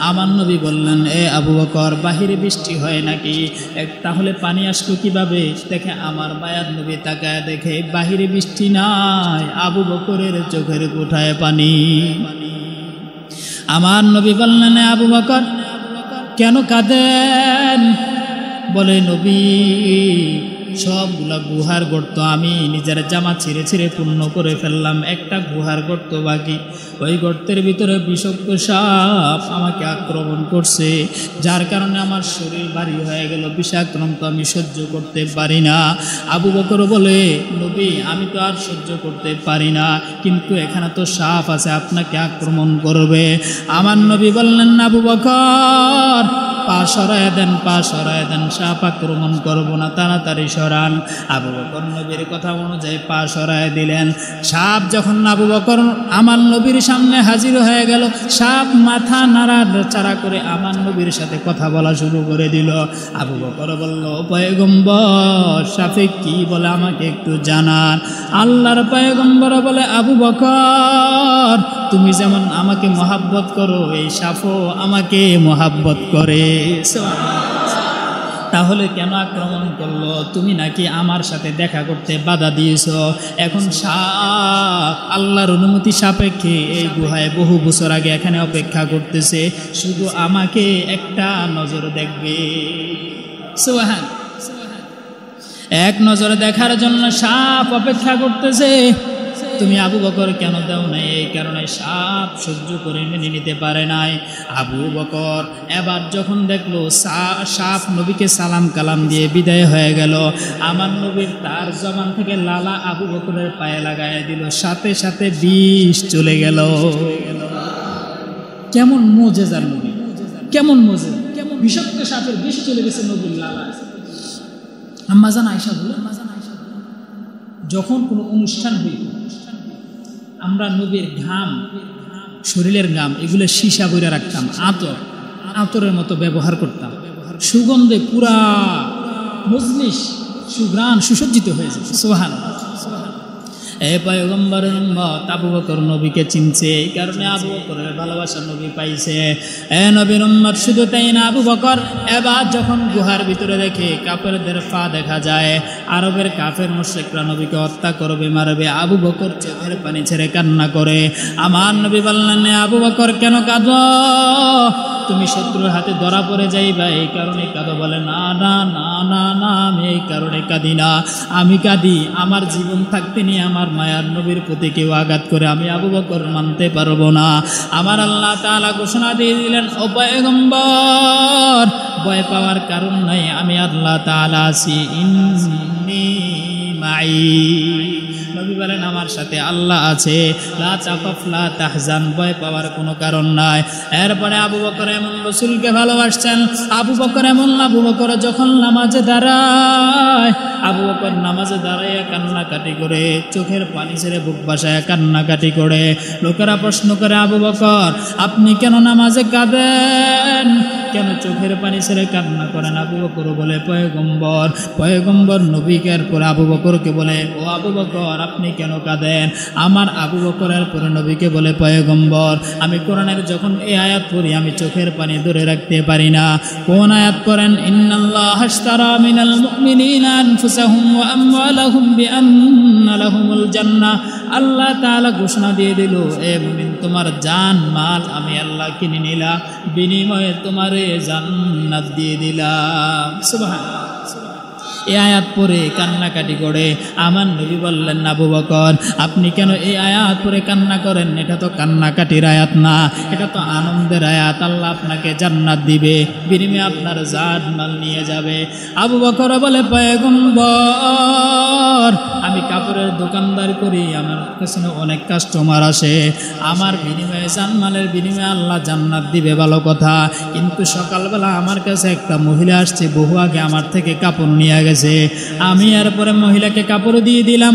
আমার নবী বললেন, এ আবু বকর, বাহিরে বৃষ্টি হয় নাকি? তাহলে পানি আসলো কিভাবে? দেখে আমার মায়ার নবী তাকায়, দেখে বাহিরে বৃষ্টি নাই, আবু বকরের চোখের কোঠায় পানি। আমার নবী বললেন, এ আবু বকর, কেন কাঁদেন? বলে, নবী, সবগুলা গুহার গর্ত আমি নিজের জামা ছিঁড়ে ছিঁড়ে পূর্ণ করে ফেললাম, একটা গুহার গর্ত বাকি। ওই গর্তের ভিতরে বিষাক্ত সাপ আমাকে আক্রমণ করছে, যার কারণে আমার শরীর ভারী হয়ে গেল, বিষাক্রান্ত আমি সহ্য করতে পারি না। আবু বকর বলে, নবী, আমি তো আর সহ্য করতে পারি না, কিন্তু এখানে তো সাপ আছে, আপনাকে আক্রমণ করবে। আমার নবী বললেন, আবু বকর, পা সরায় দেন, পা সরায় দেন, সাপ আক্রমণ করব না, তাড়াতাড়ি সরান। আবু বকর নবীর কথা অনুযায়ী পা সরায় দিলেন। সাপ যখন আবু বকর আমার নবীর সামনে হাজির হয়ে গেল, সাপ মাথা নাড়াচাড়া করে আমার নবীর সাথে কথা বলা শুরু করে দিল। আবু বকর বলল, পয়গম্বর, সাপে কি বলে আমাকে একটু জানান। আল্লাহর পয়গম্বর বলে, আবু বকর, তুমি যেমন আমাকে মহাব্বত করো, এই সাপও আমাকে মহাব্বত করে। তাহলে কেন আক্রমণ করলো? তুমি নাকি আমার সাথে দেখা করতে বাধা দিয়েছ। এখন সাপ আল্লাহর অনুমতি সাপেক্ষে এই গুহায় বহু বছর আগে এখানে অপেক্ষা করতেছে, শুধু আমাকে একটা নজর দেখবে। সুবহান, এক নজরে দেখার জন্য সাপ অপেক্ষা করতেছে। তুমি আবু বকর কেন দাও নাই? এই কারণে সাপ সহ্য করে মেনে নিতে পারে নাই। আবু বকর এবার যখন দেখলো সাপ নবীকে সালাম কালাম দিয়ে বিদায় হয়ে গেল, আমার নবীর তার জবান থেকে লালা আবু বকরের পায়ে লাগায় দিল, সাথে সাথে বিষ চলে গেল। কেমন মুজিজার নবী, কেমন মুজিজা, কেমন বিষাক্ত সাপের বিষ চলে গেছে নবীর লালা। আম্মা জান আয়েশা বলে, যখন কোনো অনুষ্ঠান হইত, আমরা নবীর ঘাম, শরীরের ঘাম, এগুলো সীসা বইরা রাখতাম, আতরের মতো ব্যবহার করতাম, সুগন্ধে পুরা মজলিস সুঘ্রাণ সুসজ্জিত হয়েছে। সুবহানাল্লাহ। এ পয়গম্বরের উম্মত আবু বকর নবীকে চিনছে, এই কারণে আবু বকরের ভালোবাসা নবী পাইছে। এ নবীর উম্মত, শুধু তাই না, আবু বকর এবার যখন গুহার ভিতরে দেখে কাফেরদের পা দেখা যায়, আরবের কাফের মুশরিকরা নবীকে হত্যা করবে, মারবে, আবু বকর চোখের পানি ছেড়ে কান্না করে। আমার নবী বললেন, আবু বকর কেন কাঁদো? তুমি শত্রুর হাতে ধরা পড়ে যাইবা, এই কারণে কাঁদো? বলে, না না না না না, আমি এই কারণে কাঁদি না, আমি কাঁদি আমার জীবন থাকতে নিয়ে আমার মায়ার নবীর প্রতি কেউ আঘাত করে আমি আবু বকর মানতে পারবো না। আমার আল্লাহ তাআলা ঘোষণা দিয়ে দিলেন, ও পয়গম্বর, ভয় পাওয়ার কারণ নাই, আমি আল্লাহ তাআলা আছি, ইন্নী মাই। নবী বলেন, আমার সাথে আল্লাহ আছে, লা তাখাফ লা তাহজান, ভয় পাওয়ার কোনো কারণ নাই। এরপরে আবু বকর এমন রাসূলকে ভালোবাসছেন, আবু বকর এমন, আবু বকর যখন নামাজে দাঁড়ায়, আবু বকর নামাজে দাঁড়াইয়া কান্নাকাটি করে, চোখের পানি ছেড়ে বুক ভাসায় কান্নাকাটি করে। লোকেরা প্রশ্ন করে, আবু বকর, আপনি কেন নামাজে কাঁদেন, কেন চোখের পানি ছেড়ে কান্না করেন? আবু বকর বলে, পয়গম্বর নবীকে। এরপরে আবু বকরকে বলে, ও আবু বকর, আপনি কেন কাঁদেন? আমার আবু বকরের পরে নবীকে বলে, পয়গম্বর, আমি কোরআনের যখন এই আয়াত পড়ি, আমি চোখের পানি ধরে রাখতে পারি না। কোন আয়াত পড়েন? ইন্নাল্লাহা আশতারা মিনাল মুমিনিনা আনফুসাহুম ওয়া আমওয়ালাহুম বিআন্না লাহুমুল জান্নাহ। আল্লাহ তাআলা ঘোষণা দিয়ে দিল, এ মুমিন, তোমার জান মাল আমি আল্লাহ কিনে নিলাম, বিনিময়ে তোমারে জান্নাত দিয়ে দিলাম। সুবহানাল্লাহ। এই আয়াত পড়ে কান্নাকাটি করে আমার নবী বললেন, আবু বকর আপনি কেন এই আয়াত পড়ে কান্না করেন? এটা তো কান্নাকাটির আয়াত না, এটা তো আনন্দের আয়াত। আল্লাহ আপনাকে জান্নাত দিবে, বিনিময়ে আপনার জান মাল নিয়ে যাবে। আবু বকর বলে, পয়গম্বর আমি কাপড়ের দোকানদার করি, আমার কাছে অনেক কাস্টমার আসে, আমার বিনিময়ে জানমালের বিনিময়ে আল্লাহ জান্নাত দিবে, ভালো কথা। কিন্তু সকালবেলা আমার কাছে একটা মহিলা আসছে, বহু আগে আমার থেকে কাপড় নিয়ে গেছে, আমি এরপরে মহিলাকে কাপড় দিয়ে দিলাম।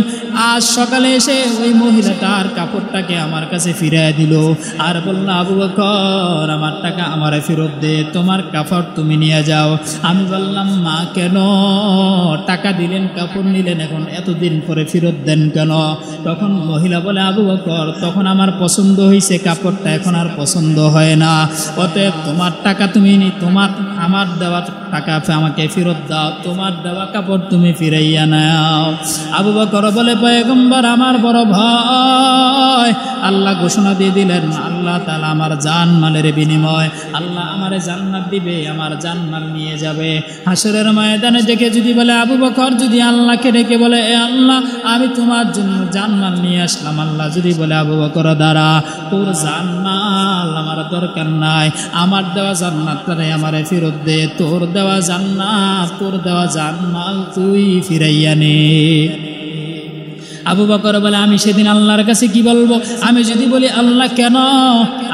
আজ সকালে এসে ওই মহিলাটার কাপড়টাকে আমার কাছে ফিরিয়ে দিল আর বলল, আবু বকর আমার টাকা আমারে ফেরত দে, তোমার কাপড় তুমি নিয়ে যাও। আমি বললাম, মা কেন টাকা দিলেন, কাপড় নিলেন, এখন এতদিন পরে ফেরত দেন কেন? তখন মহিলা বলে, আবু বকর তখন আমার পছন্দ হয়েছে কাপড়টা, এখন আর পছন্দ হয় না, অতএব তোমার টাকা তুমি তোমার আমার দেওয়া টাকা আমাকে ফেরত দাও, তোমার দেওয়া কাপড় তুমি ফিরাইয়া নাও। আবু বকর বলে, পয়গম্বর আমার বড় ভয়। আল্লাহ ঘোষণা দিয়ে দিলেন, আল্লাহ তাআলা আমার জানমালের বিনিময় আল্লাহ আমারে জান্নাত দিবে, আমার জানমাল নিয়ে যাবে। হাসরের ময়দানে দেখে যদি বলে, আবু বকর যদি আল্লাহকে ডেকে বলে, এ আল্লাহ আমি তোমার জন্য জানমাল নিয়ে আসলাম, আল্লাহ যদি বলে, আবু বকর দাঁড়া, তোর জানমাল আমার দরকার নাই, আমার দেওয়া জান্নাতটারে আমারে ফেরত দে, তোর দেওয়া জান্নাত তোর দেওয়া জানমাল তুই ফিরাইয়া নে। আবু বকর বলে, আমি সেদিন আল্লাহর কাছে কি বলবো? আমি যদি বলি, আল্লাহ কেন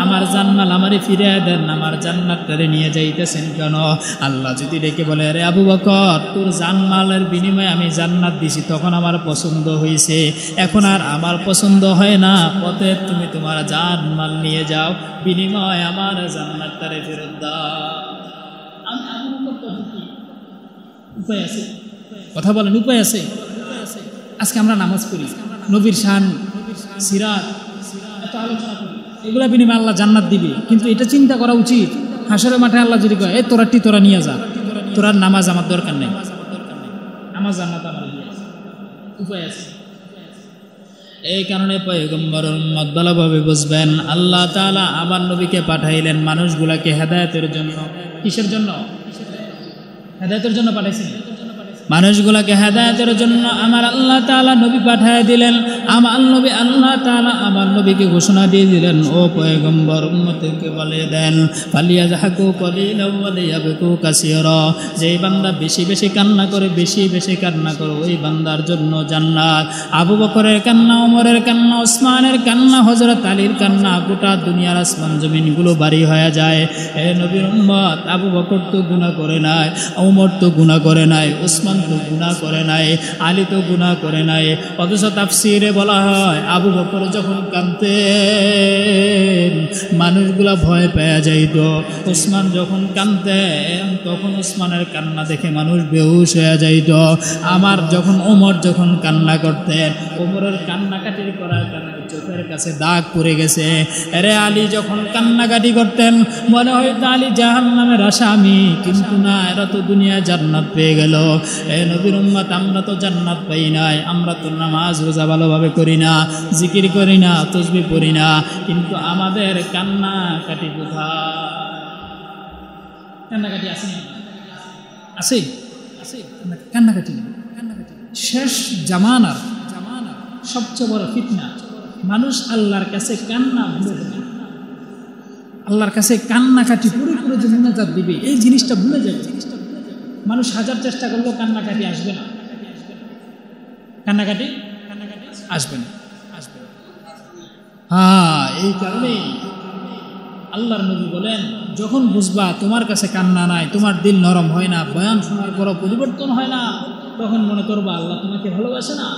আমার জান্নাত আমারে ফিরিয়ে দেন, আমার জান্নাতটারে নিয়ে যাইতেছেন কেন? আল্লাহ যদি ডেকে বলে, রে আবু বকর তোর জানমালের বিনিময়ে আমি জান্নাত দিছি, তখন আমার পছন্দ হয়েছে, এখন আর আমার পছন্দ হয় না, অতএব তুমি তোমার জানমাল নিয়ে যাও, বিনিময়ে আমার জান্নাতটারে ফেরত দাও। উপায় আছে? কথা বলেন, উপায় আছে? আজকে আমরা নামাজ পড়ি, নবীর শান, সিরাত এত আলোচনা করি, এগুলা বিনিময়ে আল্লাহ জান্নাত দিবে, কিন্তু এটা চিন্তা করা উচিত হাসরের মাঠে আল্লাহ যদি কয়, এই তোরা নিয়ে যা, তোরার নামাজ আমার দরকার নেই, আমার জান্নাত আমার দিয়ে আছে। উপায় আছে? এই কারণে পয়গম্বর উম্মত ভালোভাবে বুঝবেন, আল্লাহ তাআলা আমার নবীকে পাঠাইলেন মানুষগুলাকে হেদায়েতের জন্য। কিসের জন্য? হেদায়েতের জন্য পাঠাইছেন, মানুষগুলাকে হেদায়েতের জন্য আমার আল্লাহ তাআলা নবী পাঠিয়ে দিলেন। আমার নবী আল্লাহ তাআলা আমার নবীকে ঘোষণা দিয়ে দিলেন, ও পয়গম্বর উম্মতকে বলে দেন, ফালিয়াযহাকু কলিলান ওয়া লিয়াবকু কাসীরা, যেই বান্দা বেশি বেশি কান্না করে, বেশি বেশি কান্না করে, ওই বান্দার জন্য জান্নাত। আবু বকরের কান্না, ওমরের কান্না, ওসমানের কান্না, হযরত আলীর কান্না, গোটা দুনিয়ার আসমান জমিনগুলো ভারী হয়ে যায়। এ নবীর উম্মত, আবু বকর তো গুনাহ করে নাই, ওমর তো গুনাহ করে নাই, ওসমান তো গুনাহ করে নাই, আলী তো গুনাহ করে নাই, অথচ তাফসীরে বলা হয় আবু বকর যখন কাঁদতেন মানুষগুলা ভয় পেয়ে যাইত, ওসমান যখন কাঁদতেন তখন ওসমানের কান্না দেখে মানুষ বেহুশ হয়ে যাইত, আমার যখন ওমর যখন কান্না করতেন, ওমরের কান্নাকাটির করার কারণে চোখের কাছে দাগ পড়ে গেছে। আরে আলী যখন কান্নাকাটি করতেন মনে হয়তো আলী জাহান্নামের আসামি, কিন্তু না, এরা তো দুনিয়া জান্নাত পেয়ে গেল। এ নবীর উম্মত, আমরা তো জান্নাত পাই নাই, আমরা তো নামাজ রোজা ভালোভাবে করি না, জিকির করি না, তাসবিহ পড়ি না, কিন্তু আমাদের কান্নাকাটি কোথায়? কান্নাকাটি আছে না? আছে, কান্নাকাটি। শেষ জামানার সবচেয়ে বড় ফিতনা, মানুষ আল্লাহর কাছে কান্না ভুলে যাবে, আল্লাহর কাছে কান্নাকাটি পুরো পুরো যে মুনাজাত দিবে, এই জিনিসটা ভুলে যাবে। মানুষ হাজার চেষ্টা করলেও কান্নাকাটি আসবে না, কান্নাকাটি আসবে না। হ্যাঁ, এই কারণেই আল্লাহর নবী বলেন, যখন বুঝবা তোমার কাছে কান্না নাই, তোমার দিল নরম হয় না, বয়ান শোনার পরও পরিবর্তন হয় না, তখন মনে করবা আল্লাহ তোমাকে ভালোবাসে না।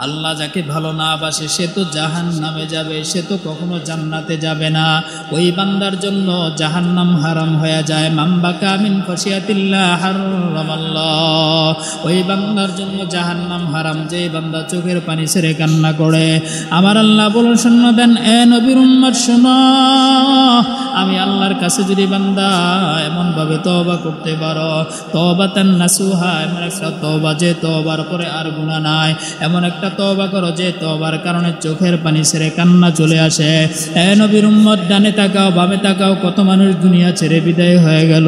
আল্লাহ যাকে ভালো না বাসে সে তো জাহান্নামে যাবে, সে তো কখনো জান্নাতে যাবে না। ওই বান্দার জন্য জাহান্নাম হারাম হয়ে যায়। মামবাকা মিন খশিয়াতিল্লাহ হারামাল্লাহ, ওই বান্দার জন্য জাহান্নাম হারাম, যে বান্দা চোখের পানি ছেড়ে কান্না করে। আমার আল্লাহ বলুন, শোনো দেন, এ নবীর উম্মত শোনো, আমি আল্লাহর কাছে যদি বান্দা এমনভাবে তওবা করতে পারো, তওবাতান নাসুহা, এমন একটা তওবা যে তওবার পরে আর গুনাহ নাই, এমন একটা একটা তওবা করো যে তওবার কারণে চোখের পানি ছেড়ে কান্না চলে আসে। এ নবীর উম্মত, ডানে তাকাও বামে তাকাও, কত মানুষ দুনিয়া ছেড়ে বিদায় হয়ে গেল।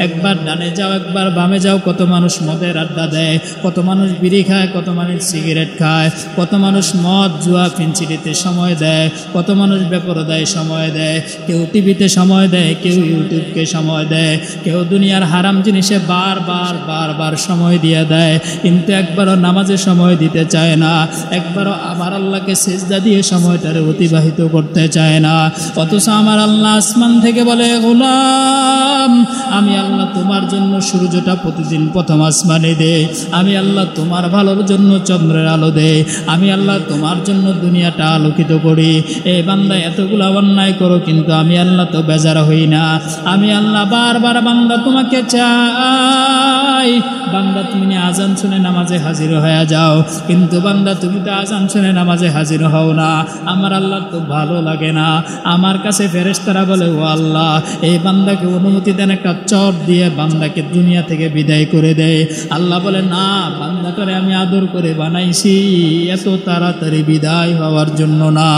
একবার ডানে যাও একবার বামে যাও, কত মানুষ মদের আড্ডা দেয়, কত মানুষ বিড়ি খায়, কত মানুষ সিগারেট খায়, কত মানুষ মদ জুয়া ফিনচিডিতে সময় দেয়, কত মানুষ বেপরদায় সময় দেয়, কেউ টিভিতে সময় দেয়, কেউ ইউটিউবকে সময় দেয়, কেউ দুনিয়ার হারাম জিনিসে বারবার সময় দিয়ে দেয়, কিন্তু একবারও নামাজে সময় দিতে চায় না, একবারও আমার আল্লাহকে সিজদা দিয়ে সময়টারে অতিবাহিত করতে চায় না। অথচ আমার আল্লাহ আসমান থেকে বলে, গোলাম আমি আল্লাহ তোমার জন্য সূর্যটা প্রতিদিন প্রথম আসমানে দে, আমি আল্লাহ তোমার ভালোর জন্য চন্দ্রের আলো দে, আমি আল্লাহ তোমার জন্য দুনিয়াটা আলোকিত করি। এই বান্দা এতগুলো অন্যায় করো কিন্তু আমি আল্লাহ তো বেজার হই না। আমি আল্লাহ বারবার বান্দা তোমাকে চাই। বান্দা তুমি আজান শুনে নামাজে হাজির হয়ে যাও, কিন্তু বান্দা তুমি তো আজান শুনে নামাজে হাজির হও না। আমার আল্লাহ তো ভালো লাগে না। আমার কাছে ফেরেশতারা বলে, ও আল্লাহ এই বান্দাকে অনুমতি দেন একটা চট দিয়ে বান্দাকে দুনিয়া থেকে বিদায় করে দেয়। আল্লাহ বলে, না, বান্দাটারে আমি আদর করে বানাইছি, এত তাড়াতাড়ি বিদায় হওয়ার জন্য না।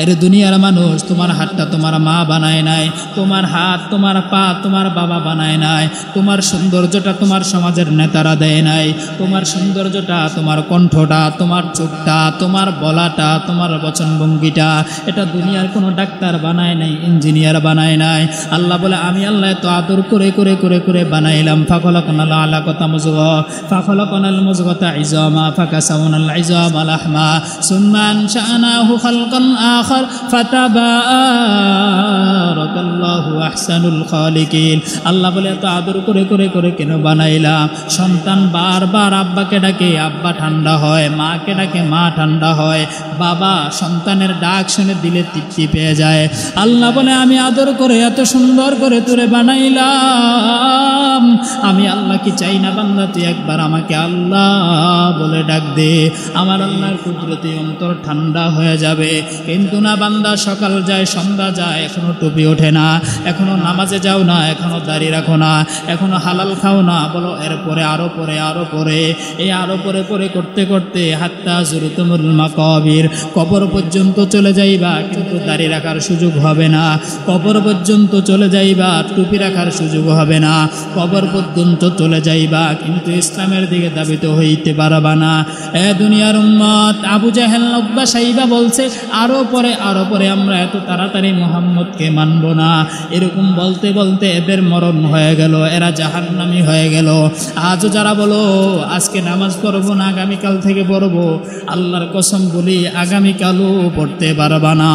এর দুনিয়ার মানুষ তোমার হাতটা তোমার মা বানায় নাই, তোমার হাত তোমার পা তোমার বাবা বানায় নাই, তোমার সৌন্দর্যটা তোমার সমাজের নেতারা দেয় নাই, তোমার সৌন্দর্যটা তোমার কণ্ঠটা, তোমার চোখটা, তোমার বলাটা, তোমার বচনভঙ্গিটা এটা দুনিয়ার কোনো ডাক্তার বানায় নাই, ইঞ্জিনিয়ার বানায় নাই। আল্লাহ বলে, আমি আল্লাহ এত আদর করে করে করে করে বানাইলাম। ফাখলাকনাল আলাকাতা মুযগা ফাখলাকনাল মুযগাতা ইজামা ফাকাসাউনাল ইজামা লাহমা সুম্মা আনশানাহু খালকান আখার ফাতাবারাকাল্লাহু আহসানুল খালিকিন। আল্লাহ বলে, এত আদর করে করে করে কেন বানাইলাম? সন্তান বারবার আব্বাকে ডাকে, আব্বা ঠান্ডা হয়, মাকে ডাকে, মা ঠান্ডা হয়, বাবা সন্তানের ডাক শুনে দিলে তৃপ্তি পেয়ে যায়। আল্লাহ বলে, আমি আদর করে এত সুন্দর করে তোরে বানাইলাম, আমি আল্লাহ কি চাই না বান্দা তুই একবার আমাকে আল্লাহ বলে ডাক দে, আমার আল্লাহর কুদরতি অন্তর ঠান্ডা হয়ে যাবে। কিন্তু না, বান্দা সকাল যায় সন্ধ্যা যায়, এখনো টুপি ওঠে না, এখনো নামাজে যাও না, এখনো দাড়ি রাখো না, এখনো হালাল খাও না, বলো এরপরে আরো পরে আরো পরে, এই আরো পরে পরে করতে করতে হাত্তা জুরতুমুল মাকাবির, কবর পর্যন্ত চলে যাইবা কিন্তু দাড়ি রাখার সুযোগ হবে না, কবর পর্যন্ত চলে যাইবা টুপি রাখার সুযোগ হবে না, কবর পর্যন্ত চলে যাইবা কিন্তু ইসলামের দিকে দাবিত হইতে পারবা না। এ দুনিয়ার উম্মত, আবু জাহেল উতবা সাইবা বলছে, আরো পরে আমরা এত তাড়াতাড়ি মুহাম্মদকে মানব না। এরকম বলতে বলতে এদের মরণ হয়ে গেল, এরা জাহান্নামী হয়ে গেল। আজও যারা বলো আজকে নামাজ পড়বো না, আগামীকাল থেকে পড়বো, আল্লাহর কসম বলি আগামীকালও পড়তে পারবা না।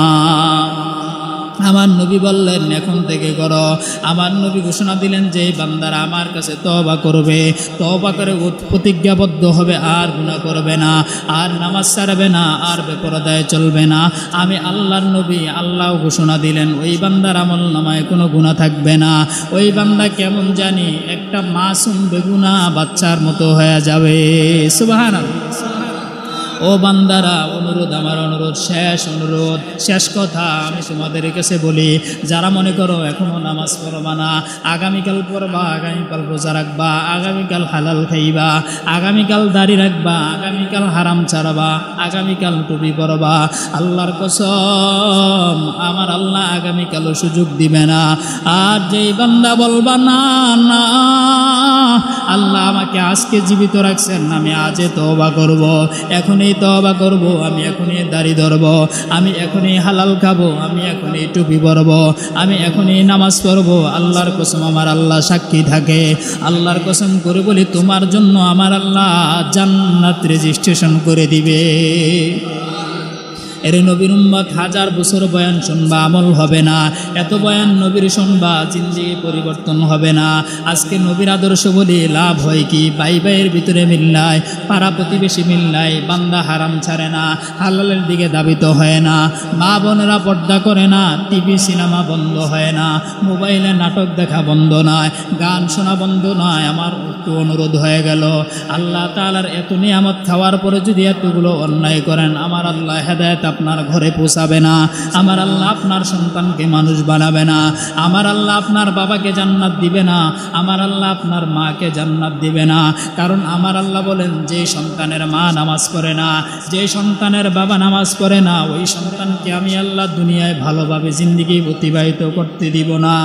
আমার নবী বললেন এখন থেকে করো। আমার নবী ঘোষণা দিলেন যে বান্দারা আমার কাছে তওবা করবে, তওবা করে প্রতিজ্ঞাবদ্ধ হবে, আর গুনাহ করবে না, আর নামাজ ছাড়বে না, আর বেপরদায় চলবে না। আমি আল্লাহর নবী, আল্লাহ ঘোষণা দিলেন ওই বান্দার আমল নামায় কোনো গুনাহ থাকবে না। ওই বান্দা কেমন জানি একটা মাসুম বেগুনা বাচ্চার মতো হয়ে যাবে। সুবহানাল্লাহ। ও বান্দারা, অনুরোধ, আমার অনুরোধ, শেষ কথা আমি তোমাদের কাছে বলি, যারা মনে করো এখনো নামাজ পড়বা না, আগামীকাল পড়বা, আগামীকাল রোজা রাখবা, আগামীকাল হালাল খাইবা, আগামীকাল দাড়ি রাখবা, আগামীকাল হারাম ছাড়বা, আগামীকাল টুপি পরবা, আল্লাহর কসম আমার আল্লাহ আগামীকালও সুযোগ দিবে না। আর যেই বান্দা বলবা না না আল্লাহ আমাকে আজকে জীবিত রাখছেন, আমি আজে তওবা করব, এখনই তওবা করব, আমি এখনই দাড়ি ধরব, আমি এখনই হালাল খাবো, আমি এখনই টুপি পরব, আমি এখনই নামাজ পড়ব, আল্লাহর কসম আমার আল্লাহ সাক্ষী থাকে, আল্লাহর কসম করে বলি তোমার জন্য আমার আল্লাহ জান্নাত রেজিস্ট্রেশন করে দিবে। এর নবীর উম্মত হাজার বছর বয়ান শুনবা, আমল হবে না। এত বয়ান নবীর শুনবা, জিন্দেগি পরিবর্তন হবে না। আজকে নবীর আদর্শ বলি লাভ হয় কি? ভাই ভাইয়ের ভিতরে মিল নাই, পাড়া প্রতিবেশী মিল নাই, বান্দা হারাম ছাড়ে না, হালালের দিকে দাবিত হয় না, মা বোনেরা পর্দা করে না, টিভি সিনেমা বন্ধ হয় না, মোবাইলে নাটক দেখা বন্ধ নয়, গান শোনা বন্ধ নয়। আমার একটু অনুরোধ হয়ে গেল, আল্লাহ তাআলার এত নিয়ামত খাওয়ার পরে যদি এতগুলো অন্যায় করেন, আমার আল্লাহ হেদায়েত আপনার ঘরে পৌঁছাবে না, আমার আল্লাহ আপনার সন্তানকে মানুষ বানাবে না, আমার আল্লাহ আপনার বাবাকে জান্নাত দিবে না, আমার আল্লাহ আপনার মাকে জান্নাত দিবে না। কারণ আমার আল্লাহ বলেন, যে সন্তানের মা নামাজ পড়ে না, যে সন্তানের বাবা নামাজ পড়ে না, ওই সন্তানকে আমি আল্লাহ দুনিয়ায় ভালোভাবে জিন্দেগি অতিবাহিত করতে দিব না।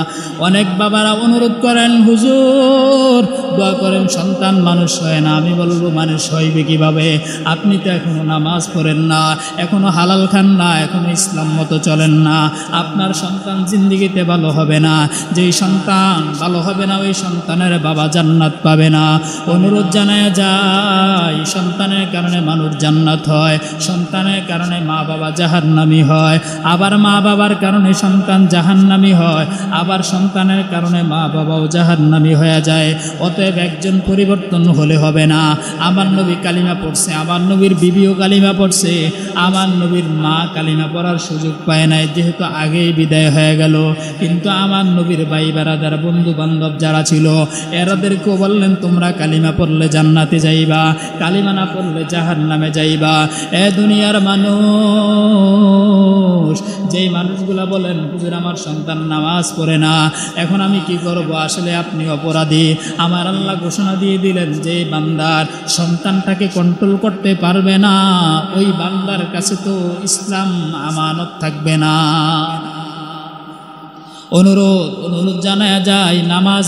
অনেক বাবারা অনুরোধ করেন, হুজুর দোয়া করেন, সন্তান মানুষ হয় না। আমি বলবো মানুষ হইবে কিভাবে? আপনি তো এখনো নামাজ পড়েন না, এখনো হালাল খান না, এখনো ইসলাম মতো চলেন না, আপনার সন্তান জিন্দেগিতে ভালো হবে না। যেই সন্তান ভালো হবে না, ওই সন্তানের বাবা জান্নাত পাবে না। অনুরোধ জানায় যায়, সন্তানের কারণে মানুষ জান্নাত হয়, সন্তানের কারণে মা বাবা জাহান্নামী হয়, আবার মা বাবার কারণে সন্তান জাহান্নামী হয়, আবার সন্তানের কারণে মা বাবাও জাহান্নামী হয়ে যায়। অতএব একজন পরিবর্তন হলে হবে না। আমার নবী কালিমা পড়ছে, আমার নবীর বিবিও কালিমা পড়ছে, আমার নবীর মা কালিমা পড়ার সুযোগ পায় নাই, যেহেতু আগেই বিদায় হয়ে গেল। কিন্তু আমার নবীর ভাই বেরাদার বন্ধু বান্ধব যারা ছিল, এরাদেরকেও বললেন, তোমরা কালিমা পড়লে জান্নাতে যাইবা, কালিমা না পড়লে জাহান্নামে যাইবা। এ দুনিয়ার মানুষ, যেই মানুষগুলা বলেন, হুজুর আমার সন্তান নামাজ পড়ে না, এখন আমি কি করব? আসলে আপনি অপরাধী। আমার আল্লাহ ঘোষণা দিয়ে দিলেন, যে বান্দার সন্তানটাকে কন্ট্রোল করতে পারবে না, ওই বান্দার কাছে তো ইসলাম আমানত থাকবে না। অনুরোধ জানায় যায়, নামাজ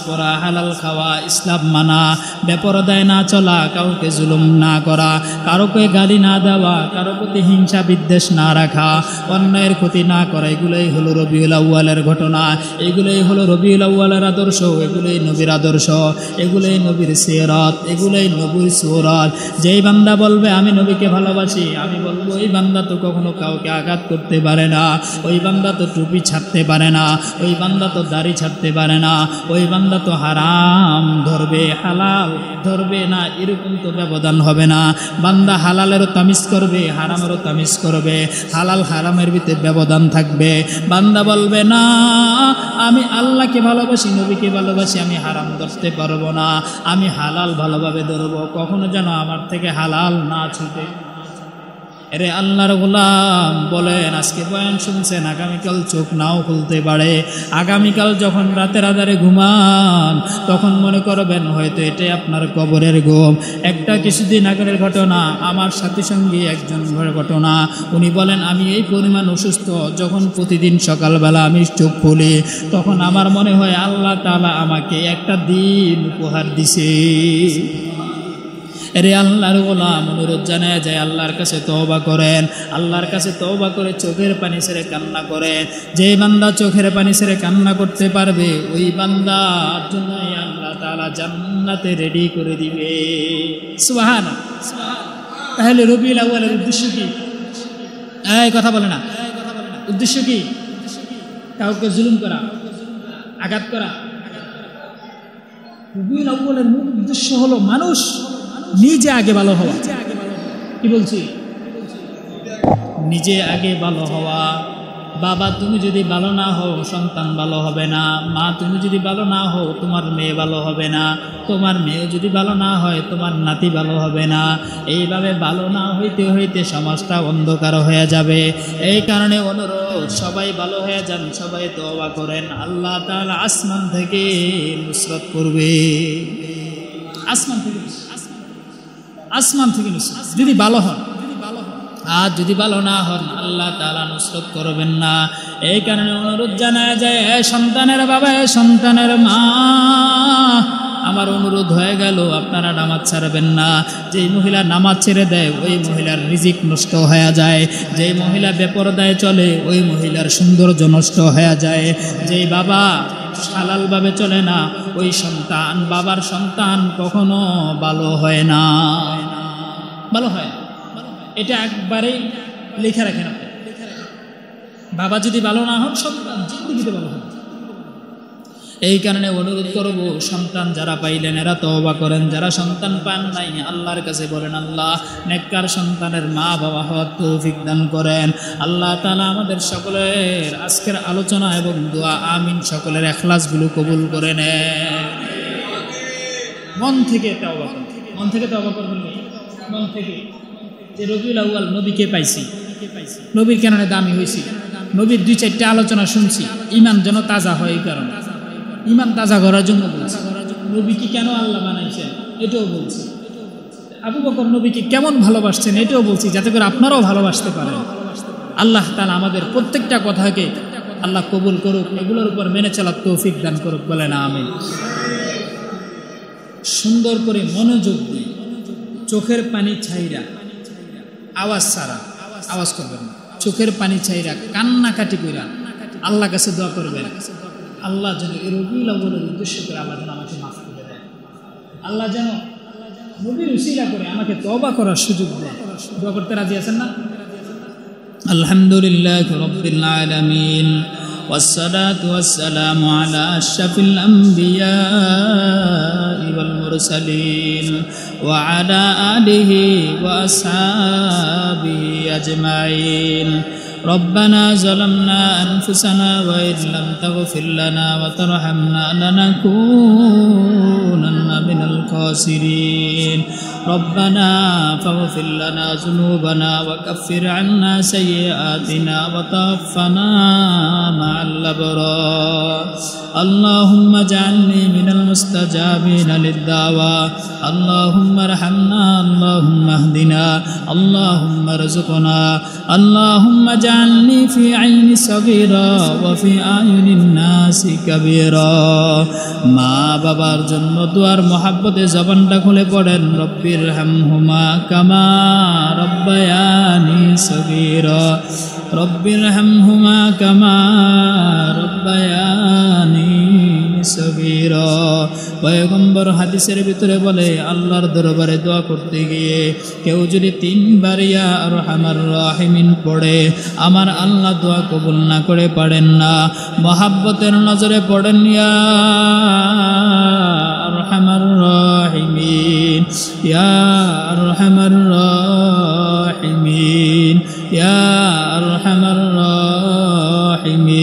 পড়া, হালাল খাওয়া, ইসলাম মানা, বেপরদায় না চলা, কাউকে জুলুম না করা, কারোকে গালি না দেওয়া, কারো প্রতি হিংসা বিদ্বেষ না রাখা, অন্যায়ের ক্ষতি না করা, এগুলোই হলো রবিউল আউয়ালের ঘটনা, এগুলোই হলো রবিউল আউয়ালের আদর্শ, এগুলোই নবীর আদর্শ, এগুলোই নবীর সিরাত, এগুলোই নবীর সূরত। যেই বান্দা বলবে আমি নবীকে ভালোবাসি, আমি বলবো ওই বান্দা তো কখনো কাউকে আঘাত করতে পারে না, ওই বান্দা তো টুপি ছাড়তে পারে না, ওই বান্দা তো দাড়ি ছাড়তে পারে না, ওই বান্দা তো হারাম ধরবে, হালাল ধরবে না, এরকম তো ব্যবধান হবে না। বান্দা হালালেরও তামিজ করবে, হারামেরও তামিজ করবে, হালাল হারামের ভিতরে ব্যবধান থাকবে। বান্দা বলবে না আমি আল্লাহকে ভালোবাসি, নবীকে ভালোবাসি, আমি হারাম ধরতে পারবো না, আমি হালাল ভালোভাবে ধরবো, কখনো যেন আমার থেকে হালাল না ছুটে। এরে আল্লাহর গোলাম বলেন, আজকে বয়ান শুনছেন, আগামীকাল চোখ নাও খুলতে পারে। আগামীকাল যখন রাতের আধারে ঘুমান, তখন মনে করবেন হয়তো এটাই আপনার কবরের ঘুম। একটা কিছুদিন আগের ঘটনা, আমার সাথী সঙ্গী একজন ঘটনা, উনি বলেন, আমি এই পরিমাণ অসুস্থ, যখন প্রতিদিন সকালবেলা আমি চোখ খুলি, তখন আমার মনে হয় আল্লাহ তাআলা আমাকে একটা দিন উপহার দিছে। এরে আল্লাহর গোলাম, অনুরোধ জানায় যায়, আল্লাহর কাছে তওবা করেন, আল্লাহর কাছে তওবা করে চোখের পানি ছেড়ে কান্না করেন। যে বান্দা চোখের পানি ছেড়ে কান্না করতে পারবে, ওই বান্দার জন্য আল্লাহ তাআলা জান্নাতে রেডি করে দিবে। সুবহানাল্লাহ। তাহলে রবিউল আউয়ালের উদ্দেশ্য কি? এই কথা বলে না, উদ্দেশ্য কি? কাউকে জুলুম করা, আঘাত করা? রবিউল আউয়ালের মূল উদ্দেশ্য হলো মানুষ নিজে আগে ভালো হওয়া। কি বলছি? নিজে আগে ভালো হওয়া। বাবা তুমি যদি ভালো না হও, সন্তান ভালো হবে না। মা তুমি যদি ভালো না হও, তোমার মেয়ে ভালো হবে না। তোমার মেয়ে যদি ভালো না হয়, তোমার নাতি ভালো হবে না। এইভাবে ভালো না হইতে হইতে সমাজটা অন্ধকার হয়ে যাবে। এই কারণে অনুরোধ, সবাই ভালো হয়ে যান, সবাই তওবা করেন, আল্লাহ তাআলা আসমান থেকে নুসরত করবে। আসমান থেকে নুসরত, যদি ভালো হন। আর যদি ভালো না হন, আল্লাহ তাআলা নুসরত করবেন না। এই কারণে অনুরোধ জানায় যায়, সন্তানের বাবা, সন্তানের মা, আমার অনুরোধ হয়ে গেল, আপনারা নামাজ ছাড়বেন না। যেই মহিলা নামাজ ছেড়ে দেয়, ওই মহিলার রিজিক নষ্ট হয়ে যায়। যেই মহিলা বেপরদায় চলে, ওই মহিলার সৌন্দর্য নষ্ট হয়ে যায়। যেই বাবা হালালভাবে চলে না, ওই সন্তান, বাবার সন্তান কখনো ভালো হয় না, ভালো হয়। এটা একবারেই লেখা রাখেন আপনি। বাবা যদি ভালো না হন, সন্তান জিন্দেগিতে ভালো হবে। এই কারণে অনুরোধ করব, সন্তান যারা পাইলেন এরা তওবা করেন, যারা সন্তান পান নাই আল্লাহর কাছে বলেন, আল্লাহ নেককার সন্তানের মা বাবা হওয়ার তৌফিক দান করেন। আল্লাহ তাআলা আমাদের সকলের আজকের আলোচনা এবং দোয়া আমিন, সকলের ইখলাসগুলো কবুল করে নেন। মন থেকে তওবা করুন, মন থেকে তওবা করবেন, মন থেকে। যে রবিউল আউয়াল নবীকে পাইছি, নবীর কারণে দামি হয়েছি, নবীর 2-4টা আলোচনা শুনছি, ইমান যেন তাজা হয়। এই কারণে ইমান তাজা করার জন্য বলছি। নবীকে কেন আল্লাহ বানাইছেন এটাও বলছি। আবু বকর নবীকে কেমন ভালোবাসছেন এটাও বলছি, যাতে করে আপনারাও ভালোবাসতে পারেন। আল্লাহ তাআলা আমাদের প্রত্যেকটা কথাকে আল্লাহ কবুল করুক, এগুলোর উপর মেনে চলার তৌফিক দান করুক, বলেন আমিন। সুন্দর করে মনোযোগ দিয়ে চোখের পানি ছাইরা, আওয়াজ ছাড়া, আওয়াজ করবেন না, চোখের পানি ছাইরা কান্নাকাটি কইরা আল্লাহ কাছে দোয়া করবেন, আল্লাহ যেন এই রবিউল আউয়ালের উদ্দেশ্য করে আল্লাহ যেন আমাকে মাফ করে দেয়, আল্লাহ যেন নবীর উসিলা করে আমাকে তওবা করার সুযোগ দেয়। দোয়া করতে রাজি আছেন না? আলহামদুলিল্লাহি রাব্বিল আলামিন والصلاة والسلام على أشرف الأنبياء والمرسلين وعلى آله وأصحابه أجمعين. ربنا ظلمنا أنفسنا وإن لم تغفر لنا وترحمنا لنكونن من الخاسرين. ربنا فاغفر لنا ذنوبنا وكفر عنا سيئاتنا وتوفنا مع الأبرار. اللهم اجعلني من المستجابين للدعوى. اللهم ارحمنا، اللهم اهدنا، اللهم ارزقنا. اللهم اجعلني في عين صغيرة وفي أعين الناس كبيرا. মা বাবার জন্য দুয়ার মহাব্বতে জবানটা খুলে পড়েন, রব্বিরহামহুমা কামা রব্বায়ানি সগীরা, রব্বিরহামহুমা কামা রব্বায়ানি সগীরা। পয়গম্বর হাদিসের ভিতরে বলে, আল্লাহর দরবারে দোয়া করতে গিয়ে কেউ যদি 3 বার ইয়া আরহামার রাহিমিন পড়ে, আমার আল্লাহ দোয়া কবুল না করে পারেন না। মহাব্বতের নজরে পড়েন ইয়া আরহামার রাহিমিন, ইয়া আরহামার রাহিমিন, ইয়া আরহামার রাহিমিন।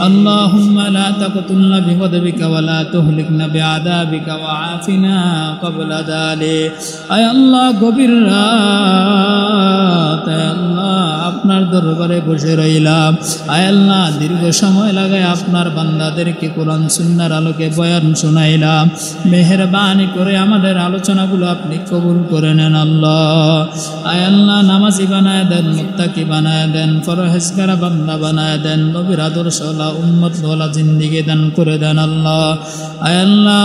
আল্লাহুম্মা লা তাকতুলনা বিগদবিকা ওয়া লা তুহলিকনা বিআযাবিকা ওয়া আফিনা ক্বাবলা যালিক। আয় আল্লাহ, গভীর রাত, আয় আল্লাহ আপনার দরবারে বসে রইলাম। আয় আল্লাহ, দীর্ঘ সময় লাগায় আপনার বান্দাদেরকে কোরআন সুন্নাহর আলোকে বয়ান শোনাইলাম। মেহেরবানি করে আমাদের আলোচনাগুলো আপনি কবুল করে নেন আল্লাহ। আয় আল্লাহ, নামাজি বানায় দেন, মুত্তাকি বানায় দেন, পরহেজগার বান্দা বানায় দেন, নবীর আদর্শওয়ালা উম্মতওয়ালা জিন্দেগি দান করে দেন আল্লাহ। আয় আল্লাহ,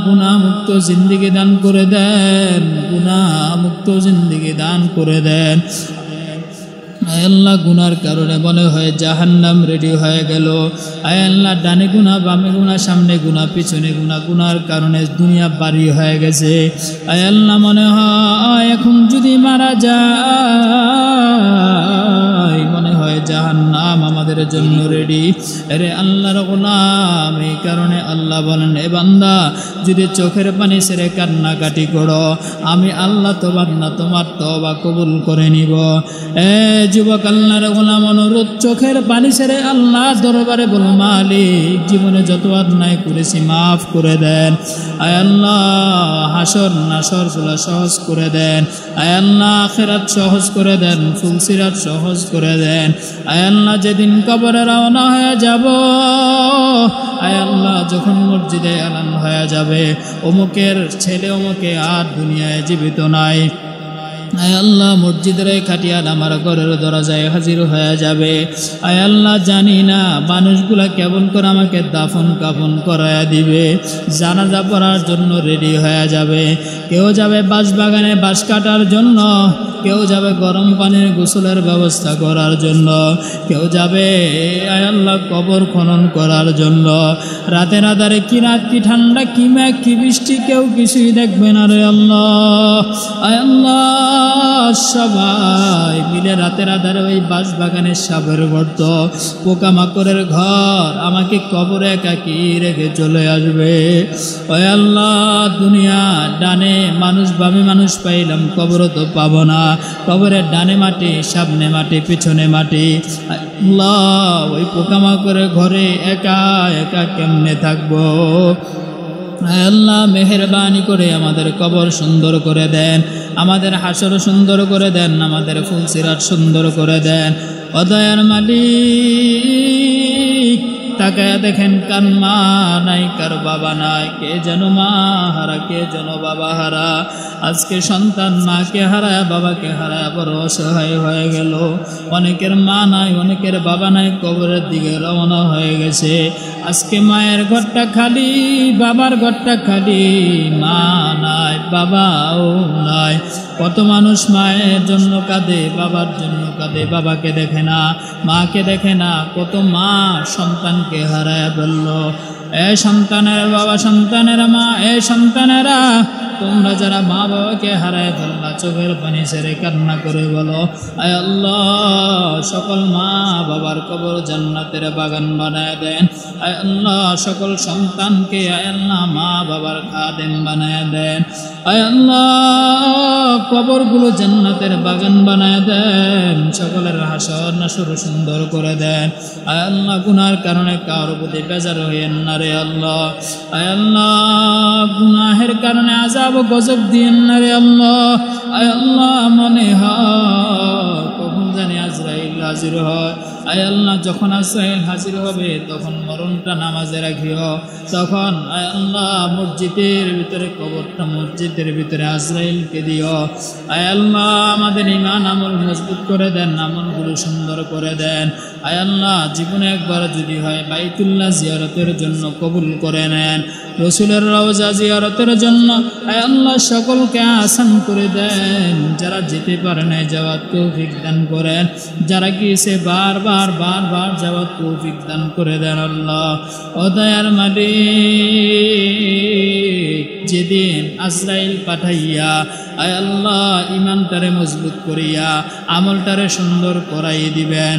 গুনাহ মুক্ত জিন্দেগি দান করে দেন, গুনাহ মুক্ত জিন্দেগি দান করে দেন। আয় আল্লাহ, গুনার কারণে মনে হয় জাহান্নাম রেডি হয়ে গেল। আয় আল্লাহ, ডানে গুনাহ, বামে গুনাহ, সামনে গুনাহ, পিছনে গুনাহ, গুনার কারণে দুনিয়া বাড়ি হয়ে গেছে। আয় আল্লাহ, মনে হয় এখন যদি মারা যায়, মনে হয় জাহান্নাম আমাদের জন্য রেডি। আরে আল্লাহর গোলাম, এই কারণে আল্লাহ বলেন, এ বান্দা যদি চোখের পানি ছেড়ে কান্নাকাটি করো, আমি আল্লাহ তোমার তওবা কবুল করে নিব। যুবক, আল্লাহর গোলাম, অনুরোধ, চোখের পানি ছেড়ে আল্লাহ দরবারে বলো, মালিক জীবনে যত অন্যায় করেছি মাফ করে দেন। আয় আল্লাহ, হাসর নাসর গুলা সহজ করে দেন। আয় আল্লাহ, আখিরাত সহজ করে দেন, ফুলসিরাত সহজ করে দেন। আয় আল্লাহ, যেদিন কবরে রওনা হয়ে যাব, আয় আল্লাহ, যখন মসজিদে এলান হয়ে যাবে অমুকের ছেলে অমুকে আর দুনিয়ায় জীবিত নাই, আয় আল্লাহ, মসজিদের খাটিয়াল আমার ঘরের দরজায় হাজির হয়ে যাবে। আয় আল্লাহ, জানি না মানুষগুলা কেমন করে আমাকে দাফন কাফন করায়া দিবে। জানাজা পড়ার জন্য রেডি হয়ে যাবে। কেউ যাবে বাঁশবাগানে বাঁশ কাটার জন্য, কেউ যাবে গরম পানির গোসলের ব্যবস্থা করার জন্য, কেউ যাবে আয় আল্লাহ কবর খনন করার জন্য। রাতের আধারে কি রাত, কি ঠান্ডা, কি মেঘ, কি বৃষ্টি, কেউ কিছুই দেখবে না রে আল্লাহ। আয় আল্লাহ, সবাই মিলে রাতের আধারে ওই বাঁশবাগানের সাপের গর্ত, পোকামাকড়ের ঘর, আমাকে কবরে একাকি রেখে চলে আসবে। ওই আল্লাহ, দুনিয়া ডানে মানুষ, বামে মানুষ পাইলাম, কবর তো পাবো না। কবরের ডানে মাটি, সামনে মাটি, পিছনে মাটি। আল্লাহ, ওই পোকামাকড়ের ঘরে একা একা কেমনে থাকবো? আয় আল্লাহ মেহেরবানি করে আমাদের কবর সুন্দর করে দেন, আমাদের হাসর সুন্দর করে দেন, আমাদের ফুলসিরাত সুন্দর করে দেন। ও দয়ার মালিক, তাকায় দেখেন কার মা নাই, কার বাবা নাই, কে যেন মা হারা, কে যেন বাবা হারা। আজকে সন্তান মাকে হারায়, বাবাকে হারায় বড় অসহায় হয়ে গেল। অনেকের মা নাই, অনেকের বাবা নাই, কবরের দিকে রওনা হয়ে গেছে। আজকে মায়ের ঘরটা খালি, বাবার ঘরটা খালি, মা নাই, বাবাও নাই। কত মানুষ মায়ের জন্য কাঁদে, বাবার জন্য কাঁদে, বাবাকে দেখে না, মাকে দেখে না। কত মা সন্তানকে হারায় ফেলল। এ সন্তানের বাবা, সন্তানের মা, এ সন্তানেরা, তোমরা যারা মা বাবাকে হারায় ফেললা, চোখের পানি ছেড়ে কান্না করে বলো, আয় আল্লাহ সকল মা বাবার কবর জান্নাতের বাগান বানায় দেন। আয় আল্লাহ সকল সন্তানকে আয় আল্লাহ মা বাবার খাদেম বানায় দেন। আয় আল্লাহ কবরগুলো জান্নাতের বাগান বানায় দেন। সকলের হাসর নাসর সুন্দর করে দেন। আয় আল্লাহ গুনার কারণে কারো প্রতি বেজার হইয়েন না রে আল্লাহ। আয় আল্লাহ গুনাহের কারণে আযাব গজব দিয়েন না রে আল্লাহ। আয় আল্লাহ মনে হয় কখন জানি আজরাইল হাজির হয়। আয় আল্লাহ যখন আজরাইল হাজির হবে তখন মরণটা নামাজে রাখিও। তখন আয় আল্লাহ মসজিদের ভিতরে কবরটা, মসজিদের ভিতরে আজরাইলকে দিও। আয় আল্লাহ আমাদের ঈমান আমল মজবুত করে দেন, আমলগুলো সুন্দর করে দেন। আয় আল্লাহ জীবনে একবার যদি হয় বাইতুল্লাহ জিয়ারতের জন্য কবুল করে নেন। রসুলের রওজা জিয়ারতের জন্য আয় আল্লাহ সকলকে আসান করে দেন। যারা যেতে পারে না যাওয়ার তৌফিক দান করেন, যারা গিয়েছে বারবার যাওয়ার তৌফিক দান করে দেন আল্লাহ। ও দয়ার মালিক, যেদিন আজরাইল পাঠাইয়া আয় আল্লাহ ইমানটারে মজবুত করিয়া আমলটারে সুন্দর করাই দিবেন,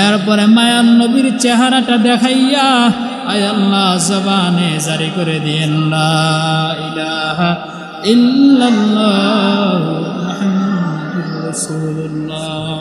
এরপরে মায়ার নবীর চেহারাটা দেখাইয়া আয় আল্লাহ জবানে জারি করে দিয়েন লা ইলাহা ইল্লাল্লাহ মুহাম্মাদুর রাসূলুল্লাহ।